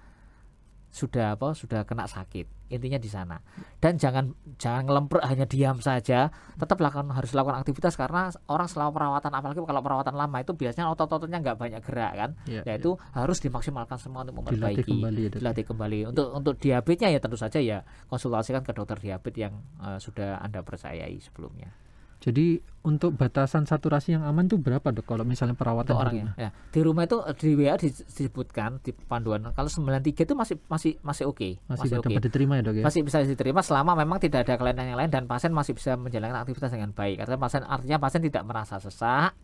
sudah kena sakit. Intinya di sana. Dan jangan ngelemprek hanya diam saja, tetap harus lakukan aktivitas, karena orang selama perawatan, apalagi kalau perawatan lama itu biasanya otot-ototnya nggak banyak gerak kan. Itu harus dimaksimalkan semua untuk memperbaiki, dilatih kembali. Untuk diabetesnya ya tentu saja ya konsultasikan ke dokter diabetes yang sudah Anda percayai sebelumnya. Jadi untuk batasan saturasi yang aman tuh berapa, Dok, kalau misalnya perawatan untuk orangnya? Di rumah itu di WA disebutkan di panduan kalau 93 itu masih oke. Masih dapat diterima ya, Dok ya? Masih bisa diterima selama memang tidak ada kelainan yang lain dan pasien masih bisa menjalankan aktivitas dengan baik. Artinya pasien tidak merasa sesak,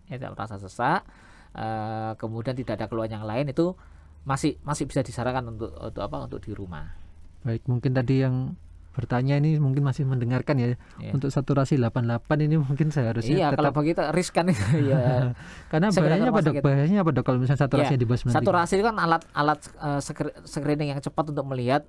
kemudian tidak ada keluhan yang lain, itu masih bisa disarankan untuk di rumah. Baik, mungkin tadi yang bertanya ini mungkin masih mendengarkan ya. Untuk saturasi 88 ini mungkin seharusnya kalau begitu riskan itu ya. Karena bahayanya apa, Dok, kalau misalnya saturasinya di bawah 93? Saturasi itu kan alat screening yang cepat untuk melihat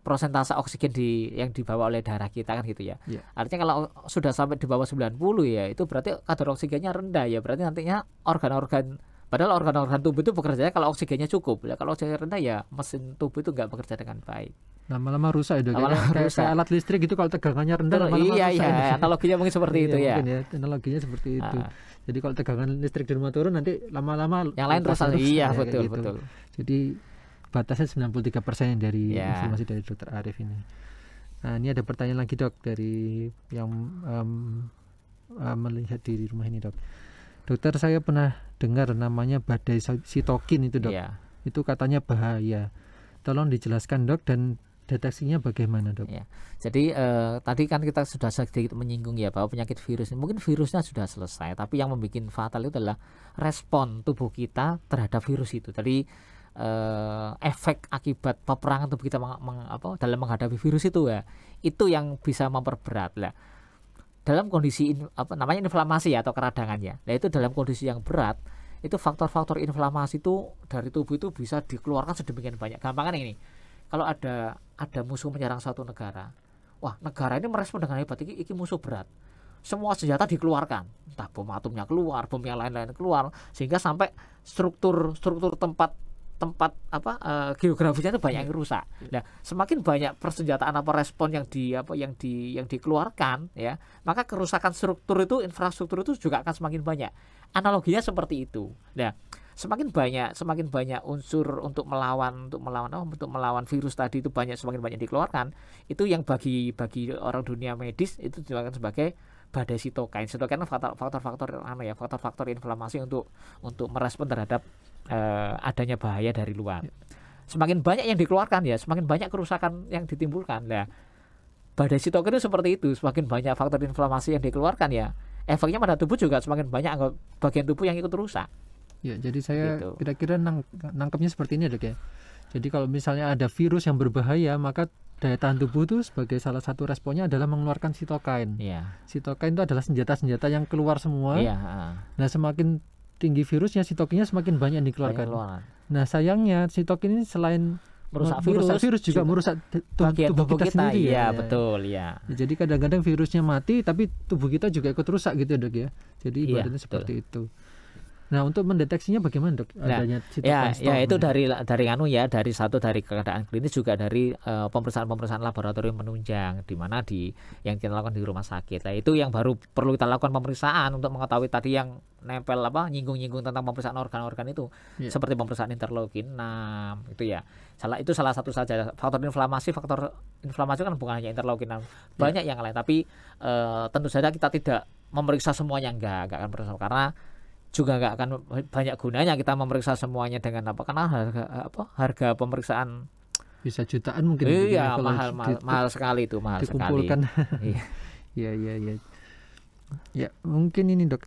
prosentase oksigen yang dibawa oleh darah kita kan gitu ya. Artinya kalau sudah sampai di bawah 90 ya, itu berarti kadar oksigennya rendah ya. Berarti nantinya padahal organ-organ tubuh itu bekerjanya kalau oksigennya cukup. Ya, kalau oksigennya rendah ya mesin tubuh itu nggak bekerja dengan baik. Lama-lama rusak ya, Dok. Kayak alat listrik gitu, kalau tegangannya rendah lama-lama rusak. Iya, analoginya mungkin seperti itu ya. Mungkin ya, analoginya seperti itu. Jadi kalau tegangan listrik di rumah turun, nanti lama-lama yang lain rusak. Iya, betul. Jadi batasnya 93% dari informasi dari Dr. Arif ini. Nah, ini ada pertanyaan lagi, Dok, dari yang melihat di rumah ini, Dok. Dokter, saya pernah dengar namanya badai sitokin itu, Dok. Itu katanya bahaya. Tolong dijelaskan, Dok, dan deteksinya bagaimana, Dok? Jadi tadi kan kita sudah sedikit menyinggung ya bahwa penyakit virus, mungkin virusnya sudah selesai, tapi yang membuat fatal itu adalah respon tubuh kita terhadap virus itu. Tadi efek akibat peperangan tubuh kita dalam menghadapi virus itu ya, itu yang bisa memperberat lah. Dalam kondisi inflamasi ya, atau keradangan ya. Nah, itu dalam kondisi yang berat, itu faktor-faktor inflamasi itu dari tubuh itu bisa dikeluarkan sedemikian banyak. Gampangnya ini, kalau ada musuh menyerang suatu negara, wah, negara ini merespon dengan hebat, ini musuh berat. Semua senjata dikeluarkan, entah bom atomnya keluar, bom yang lain-lain keluar, sehingga sampai struktur tempat geografisnya itu banyak yang rusak. Nah, semakin banyak persenjataan respon yang dikeluarkan ya, maka kerusakan infrastruktur itu juga akan semakin banyak. Analoginya seperti itu. Nah, semakin banyak unsur untuk melawan virus tadi itu semakin banyak dikeluarkan, itu yang bagi orang dunia medis itu dikeluarkan sebagai badai sitokin. Sitokin faktor-faktor faktor-faktor inflamasi untuk merespon terhadap adanya bahaya dari luar. Semakin banyak yang dikeluarkan ya, semakin banyak kerusakan yang ditimbulkan. Nah, badai sitokin itu seperti itu, semakin banyak faktor inflamasi yang dikeluarkan ya, efeknya pada tubuh juga semakin banyak bagian tubuh yang ikut rusak. Ya, jadi saya gitu. Kira-kira nangkepnya seperti ini Dok ya. Jadi kalau misalnya ada virus yang berbahaya, maka daya tahan tubuh itu sebagai salah satu responnya adalah mengeluarkan sitokin. Yeah. Sitokin itu adalah senjata-senjata yang keluar semua. Yeah. Nah, semakin tinggi virusnya, sitokinnya semakin banyak yang dikeluarkan. Nah, sayangnya sitokin ini selain merusak virus juga merusak tubuh kita sendiri. Iya, betul ya. Jadi kadang-kadang virusnya mati, tapi tubuh kita juga ikut rusak gitu Dok ya. Jadi ibaratnya seperti itu. Nah, untuk mendeteksinya bagaimana Dok? Adanya ya itu dari keadaan klinis, juga dari pemeriksaan laboratorium penunjang di mana yang kita lakukan di rumah sakit. Nah, itu yang baru perlu kita lakukan pemeriksaan untuk mengetahui tadi yang nempel nyinggung-nyinggung tentang pemeriksaan organ-organ itu, seperti pemeriksaan interleukin 6 itu ya. Salah satu saja faktor inflamasi kan bukan hanya interleukin 6, banyak yang lain, tapi tentu saja kita tidak memeriksa semuanya, enggak akan periksa, karena juga nggak akan banyak gunanya kita memeriksa semuanya dengan karena harga pemeriksaan bisa jutaan mungkin. Iya, mahal sekali itu, mahal dikumpulkan. Sekali. Iya. Ya, mungkin ini Dok.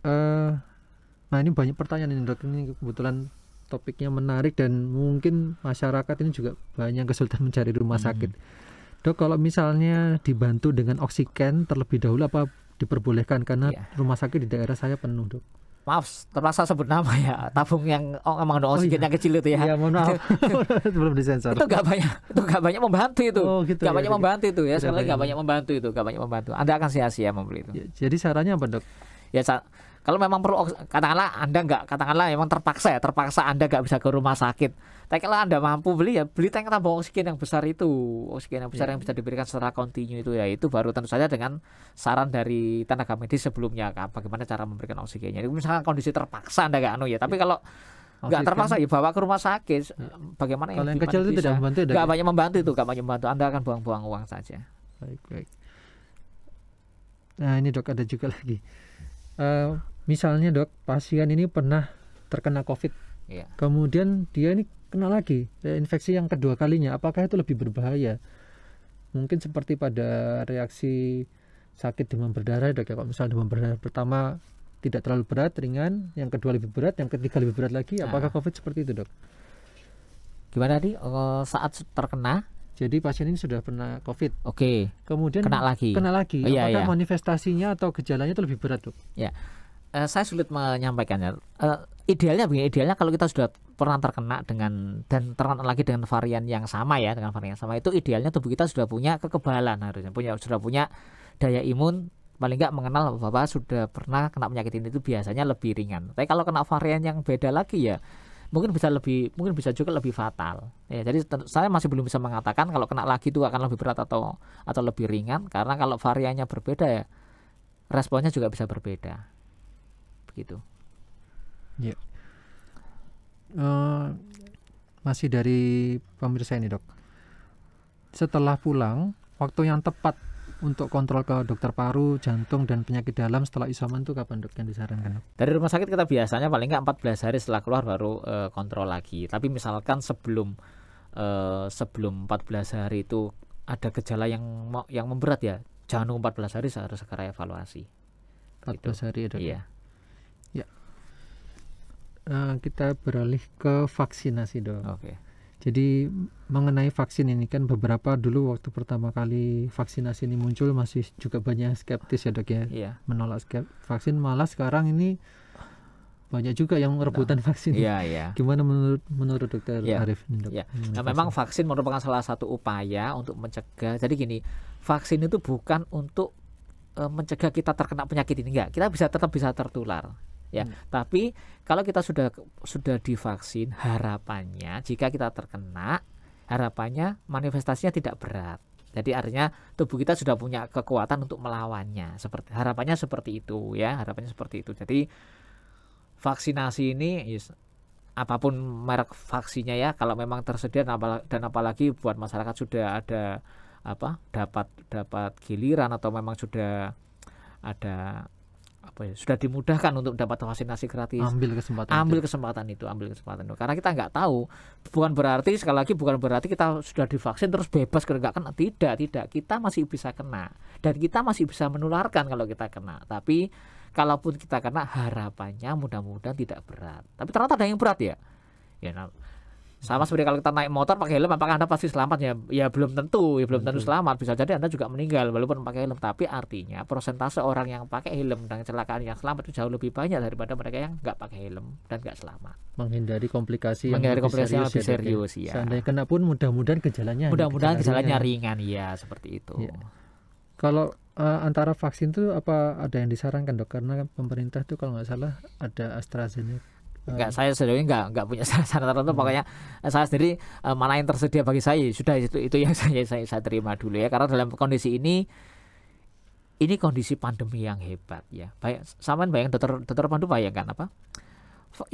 Nah, ini banyak pertanyaan ini Dok. Ini kebetulan topiknya menarik dan mungkin masyarakat ini juga banyak kesulitan mencari rumah sakit. Dok, kalau misalnya dibantu dengan oksigen terlebih dahulu, apa diperbolehkan? Karena rumah sakit di daerah saya penuh Dok. Maaf, terpaksa sebut nama ya, tabung yang emang ada oksigen yang kecil itu ya. Iya, mohon maaf. Belum disensor. Itu nggak banyak membantu itu. Gitu, nggak banyak membantu itu ya. Sekali lagi nggak banyak membantu. Anda akan sia-sia membeli itu. Ya, jadi sarannya apa Dok? Ya, kalau memang perlu, katakanlah memang terpaksa Anda nggak bisa ke rumah sakit. Tapi kalau Anda mampu beli tank tabung oksigen yang besar itu, yang bisa diberikan secara kontinu itu ya, itu baru tentu saja dengan saran dari tenaga medis sebelumnya bagaimana cara memberikan oksigennya. Itu misalkan kondisi terpaksa Anda tapi kalau nggak terpaksa ya bawa ke rumah sakit. Bagaimana kalau yang kecil itu tidak membantu? Nggak banyak membantu. Anda akan buang-buang uang saja. Baik. Nah, ini Dok, ada juga lagi. Misalnya Dok, pasien ini pernah terkena COVID, kemudian dia ini kena lagi infeksi yang kedua kalinya, apakah itu lebih berbahaya? Mungkin seperti pada reaksi sakit demam berdarah Dok ya, kalau misalnya demam berdarah pertama tidak terlalu berat, ringan, yang kedua lebih berat, yang ketiga lebih berat lagi, apakah COVID seperti itu Dok? Gimana tadi saat terkena? Jadi pasien ini sudah pernah COVID, kemudian kena lagi. Apakah manifestasinya atau gejalanya itu lebih berat Dok? Ya, saya sulit menyampaikannya. Idealnya kalau kita sudah pernah terkena dan terkena lagi dengan varian yang sama itu idealnya tubuh kita sudah punya kekebalan, harusnya sudah punya daya imun, paling nggak mengenal bahwa sudah pernah kena penyakit ini, itu biasanya lebih ringan. Tapi kalau kena varian yang beda lagi ya mungkin bisa juga lebih fatal. Ya, jadi saya masih belum bisa mengatakan kalau kena lagi itu akan lebih berat atau lebih ringan, karena kalau variannya berbeda ya responnya juga bisa berbeda. Begitu. Ya. Masih dari pemirsa ini Dok. Setelah pulang, waktu yang tepat untuk kontrol ke dokter paru, jantung, dan penyakit dalam setelah isoman itu kapan Dok yang disarankan Dok? Dari rumah sakit kita biasanya paling nggak 14 hari setelah keluar baru kontrol lagi. Tapi misalkan sebelum 14 hari itu ada gejala yang memberat ya, jangan nunggu 14 hari, harus segera evaluasi. 14 hari ya Dok? Iya. Ya. Kita beralih ke vaksinasi Dok. Oke. Jadi mengenai vaksin ini kan beberapa dulu waktu pertama kali vaksinasi ini muncul masih juga banyak skeptis ya Dok ya. Iya. Menolak vaksin, malah sekarang ini banyak juga yang rebutan vaksin. Iya. Gimana menurut Dokter Arif ini Dok? Iya. Nah, memang vaksin merupakan salah satu upaya untuk mencegah. Jadi gini, vaksin itu bukan untuk mencegah kita terkena penyakit ini, enggak. Kita tetap bisa tertular. Ya, tapi kalau kita sudah divaksin, harapannya jika kita terkena, harapannya manifestasinya tidak berat. Jadi artinya tubuh kita sudah punya kekuatan untuk melawannya. Harapannya seperti itu ya, Jadi vaksinasi ini apapun merek vaksinnya ya, kalau memang tersedia dan apalagi buat masyarakat sudah ada dapat giliran atau memang sudah ada sudah dimudahkan untuk dapat vaksinasi gratis. Ambil kesempatan itu. Karena kita nggak tahu, bukan berarti kita sudah divaksin terus bebas nggak kena. Tidak, kita masih bisa kena dan kita masih bisa menularkan kalau kita kena. Tapi kalaupun kita kena, harapannya mudah-mudahan tidak berat. Tapi ternyata ada yang berat ya. Sama seperti kalau kita naik motor pakai helm, apakah Anda pasti selamat ya? Ya belum tentu selamat. Bisa jadi Anda juga meninggal walaupun pakai helm. Tapi artinya persentase orang yang pakai helm dan kecelakaan yang selamat itu jauh lebih banyak daripada mereka yang nggak pakai helm dan nggak selamat. Menghindari komplikasi yang lebih serius ya. Seandainya kena pun mudah-mudahan gejalanya ringan ya, seperti itu. Ya. Kalau antara vaksin itu apa ada yang disarankan, Dok? Karena pemerintah itu kalau nggak salah ada AstraZeneca. Saya sendiri nggak punya saran tertentu. Pokoknya saya sendiri mana yang tersedia bagi saya sudah itu yang saya terima dulu ya. Karena dalam kondisi ini kondisi pandemi yang hebat ya. Samaan bayang dokter Pandu bayangkan apa?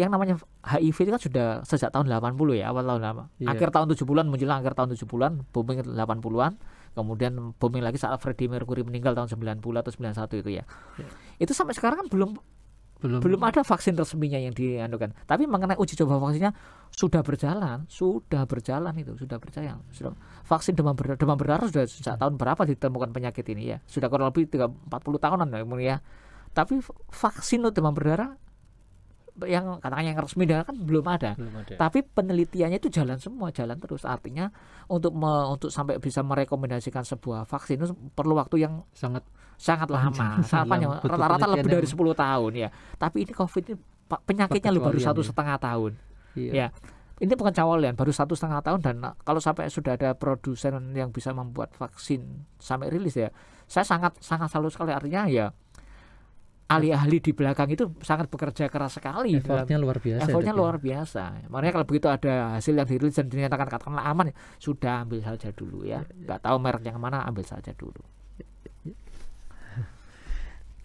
Yang namanya HIV itu kan sudah sejak tahun 80 ya, awal tahun lama. Yeah. Akhir tahun 70-an menjelang akhir tahun 70-an, booming 80-an, kemudian booming lagi saat Freddie Mercury meninggal tahun 90 atau 91 itu ya. Yeah. Itu sampai sekarang kan belum ada vaksin resminya yang dianukan. Tapi mengenai uji coba vaksinnya sudah berjalan. Vaksin demam berdarah sudah sejak tahun berapa ditemukan penyakit ini ya. Sudah kurang lebih 40 tahunan ya. Tapi vaksin demam berdarah yang katanya yang resmi kan belum ada. Tapi penelitiannya itu jalan terus. Artinya untuk sampai bisa merekomendasikan sebuah vaksin itu perlu waktu yang sangat lama, sangat panjang, rata-rata lebih dari 10 tahun ya. Tapi ini COVID ini penyakitnya baru 1,5 tahun. Ya. Ini bukan cawalian, baru 1,5 tahun, dan kalau sampai sudah ada produsen yang bisa membuat vaksin sampai rilis ya, saya sangat salut sekali. Artinya ya ahli-ahli di belakang itu sangat bekerja keras sekali. Effortnya luar biasa. Makanya kalau begitu ada hasil yang dirilis dan dinyatakan katakanlah aman, sudah ambil saja dulu ya. Nggak tahu merek yang mana, ambil saja dulu.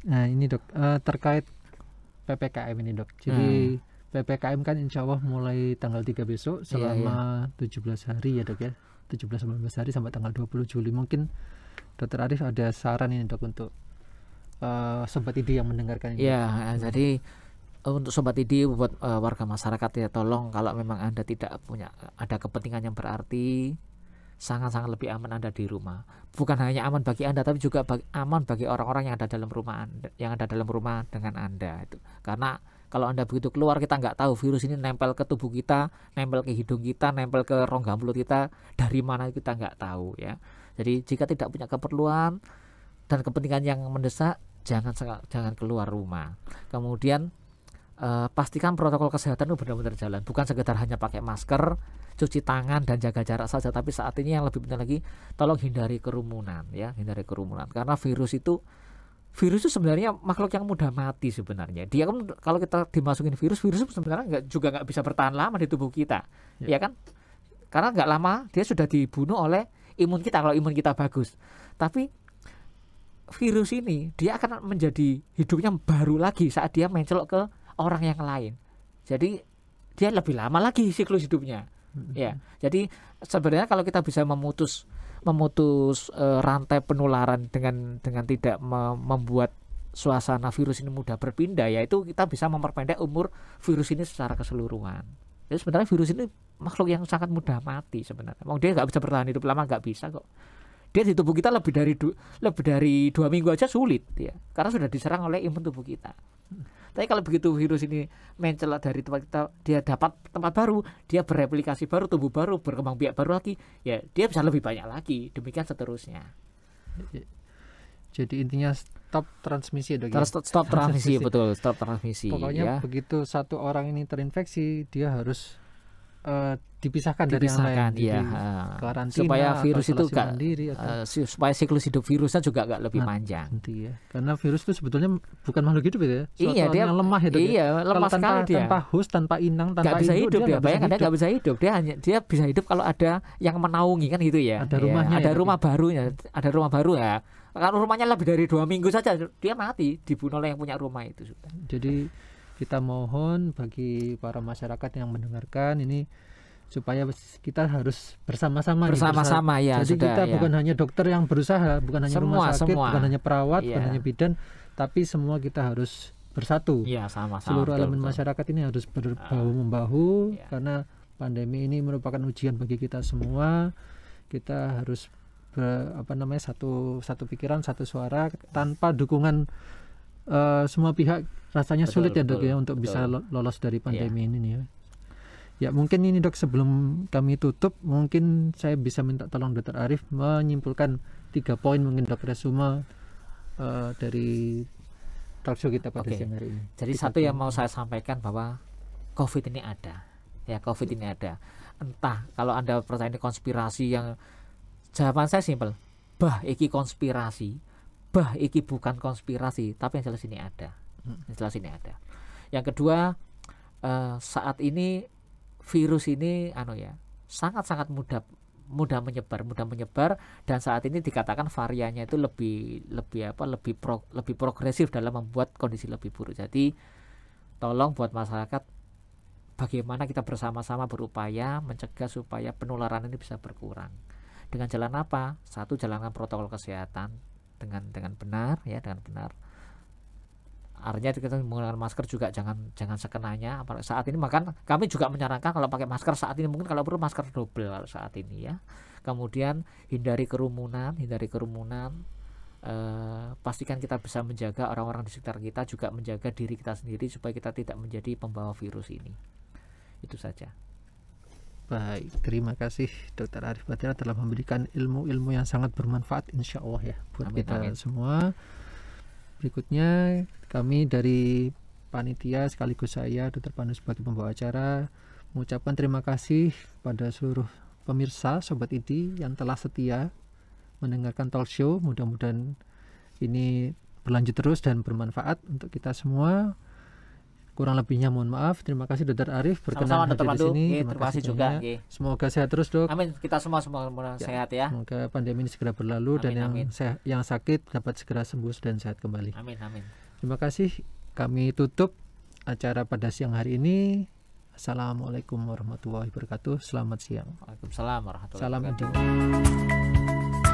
Nah ini Dok, terkait PPKM ini Dok. Jadi PPKM kan insya Allah mulai tanggal 3 besok selama 17 hari ya Dok ya. 17-19 hari sampai tanggal 20 Juli. Mungkin Dr. Arif ada saran ini Dok untuk Sobat ID yang mendengarkan ini. Ya, jadi untuk Sobat ID buat warga masyarakat ya, tolong kalau memang Anda tidak ada kepentingan yang berarti, sangat-sangat lebih aman Anda di rumah. Bukan hanya aman bagi Anda, tapi juga aman bagi orang-orang yang ada dalam rumah dengan Anda itu. Karena kalau Anda begitu keluar, kita nggak tahu virus ini nempel ke tubuh kita, nempel ke hidung kita, nempel ke rongga mulut kita, dari mana kita nggak tahu ya. Jadi jika tidak punya keperluan dan kepentingan yang mendesak, jangan keluar rumah. Kemudian pastikan protokol kesehatan itu benar-benar jalan, bukan sekedar hanya pakai masker, cuci tangan dan jaga jarak saja. Tapi saat ini yang lebih penting lagi, tolong hindari kerumunan ya, karena virus itu sebenarnya makhluk yang mudah mati sebenarnya. Dia kan kalau kita dimasukin virus sebenarnya nggak bisa bertahan lama di tubuh kita, ya kan? Karena nggak lama dia sudah dibunuh oleh imun kita kalau imun kita bagus. Tapi virus ini dia akan menjadi hidupnya baru lagi saat dia mencelok ke orang yang lain. Jadi dia lebih lama lagi siklus hidupnya. Ya. Jadi sebenarnya kalau kita bisa memutus rantai penularan dengan tidak membuat suasana virus ini mudah berpindah, yaitu kita bisa memperpendek umur virus ini secara keseluruhan. Jadi sebenarnya virus ini makhluk yang sangat mudah mati sebenarnya. Dia nggak bisa bertahan hidup lama, nggak bisa kok. Dia di tubuh kita lebih dari 2 minggu aja sulit ya, karena sudah diserang oleh imun tubuh kita. Tapi kalau begitu virus ini mencelak dari tempat kita, dia dapat tempat baru, dia bereplikasi baru, tubuh baru, berkembang biak baru lagi, ya dia bisa lebih banyak lagi, demikian seterusnya. Jadi intinya stop transmisi Dok. Stop transmisi, betul, stop transmisi. Pokoknya ya. Begitu satu orang ini terinfeksi, dia harus dipisahkan dari yang lain, ya, karantina, supaya virus itu supaya siklus hidup virusnya juga agak lebih panjang. Ya. Karena virus itu sebetulnya bukan makhluk hidup ya. Iya, dia lemah ya. Iya, lemah sekali dia. Tanpa hus, tanpa inang, tanpa bisa hidup dia. Bayangkan dia nggak bisa hidup. Dia bisa hidup kalau ada yang menaungi kan gitu ya. Ada rumahnya. Ada rumah barunya, ada rumah baru ya. Kalau rumahnya lebih dari 2 minggu saja dia mati, dibunuh oleh yang punya rumah itu sudah. Jadi kita mohon bagi para masyarakat yang mendengarkan ini supaya kita harus bersama-sama ya. Jadi kita bukan hanya dokter yang berusaha, bukan hanya rumah sakit, bukan hanya perawat, bukan hanya bidan, tapi semua kita harus bersatu. Iya, sama-sama. Seluruh elemen masyarakat ini harus berbahu membahu, iya. karena pandemi ini merupakan ujian bagi kita semua. Kita harus satu pikiran, satu suara. Tanpa dukungan semua pihak rasanya sulit ya Dok ya untuk bisa lolos dari pandemi ini ya. Ya mungkin ini Dok, sebelum kami tutup mungkin saya bisa minta tolong Dr. Arief menyimpulkan 3 poin mungkin Dok, resume dari talkshow kita pada siang hari ini. Jadi satu yang mau saya sampaikan bahwa COVID ini ada. Ya, COVID ini ada. Entah kalau Anda percaya ini konspirasi, yang jawaban saya simpel. Bah iki konspirasi. Bah iki bukan konspirasi, tapi yang jelas ini ada. Yang jelas ini ada. Yang kedua, saat ini virus ini sangat-sangat mudah menyebar, dan saat ini dikatakan variannya itu lebih progresif dalam membuat kondisi lebih buruk. Jadi tolong buat masyarakat, bagaimana kita bersama-sama berupaya mencegah supaya penularan ini bisa berkurang. Dengan jalan apa? Satu, jalankan protokol kesehatan dengan benar ya, dengan benar. Artinya kita menggunakan masker juga jangan sekenanya. Saat ini bahkan kami juga menyarankan kalau pakai masker saat ini mungkin kalau perlu masker double kalau saat ini ya. Kemudian hindari kerumunan. Pastikan kita bisa menjaga orang-orang di sekitar kita, juga menjaga diri kita sendiri supaya kita tidak menjadi pembawa virus ini. Itu saja. Baik, terima kasih Dr. Arief Batira telah memberikan ilmu-ilmu yang sangat bermanfaat insya Allah ya buat kita semua. Berikutnya kami dari panitia sekaligus saya Dr. Pandu sebagai pembawa acara mengucapkan terima kasih pada seluruh pemirsa Sobat ID yang telah setia mendengarkan talk show. Mudah-mudahan ini berlanjut terus dan bermanfaat untuk kita semua. Kurang lebihnya mohon maaf. Terima kasih Dr. Arief berkenan hadir di sini. Terima kasih juga. Semoga sehat terus Dok. Amin. Kita semua sehat ya. Semoga pandemi ini segera berlalu, dan yang sakit dapat segera sembuh dan sehat kembali. Amin. Terima kasih. Kami tutup acara pada siang hari ini. Assalamualaikum warahmatullahi wabarakatuh. Selamat siang. Waalaikumsalam warahmatullahi wabarakatuh. Salam.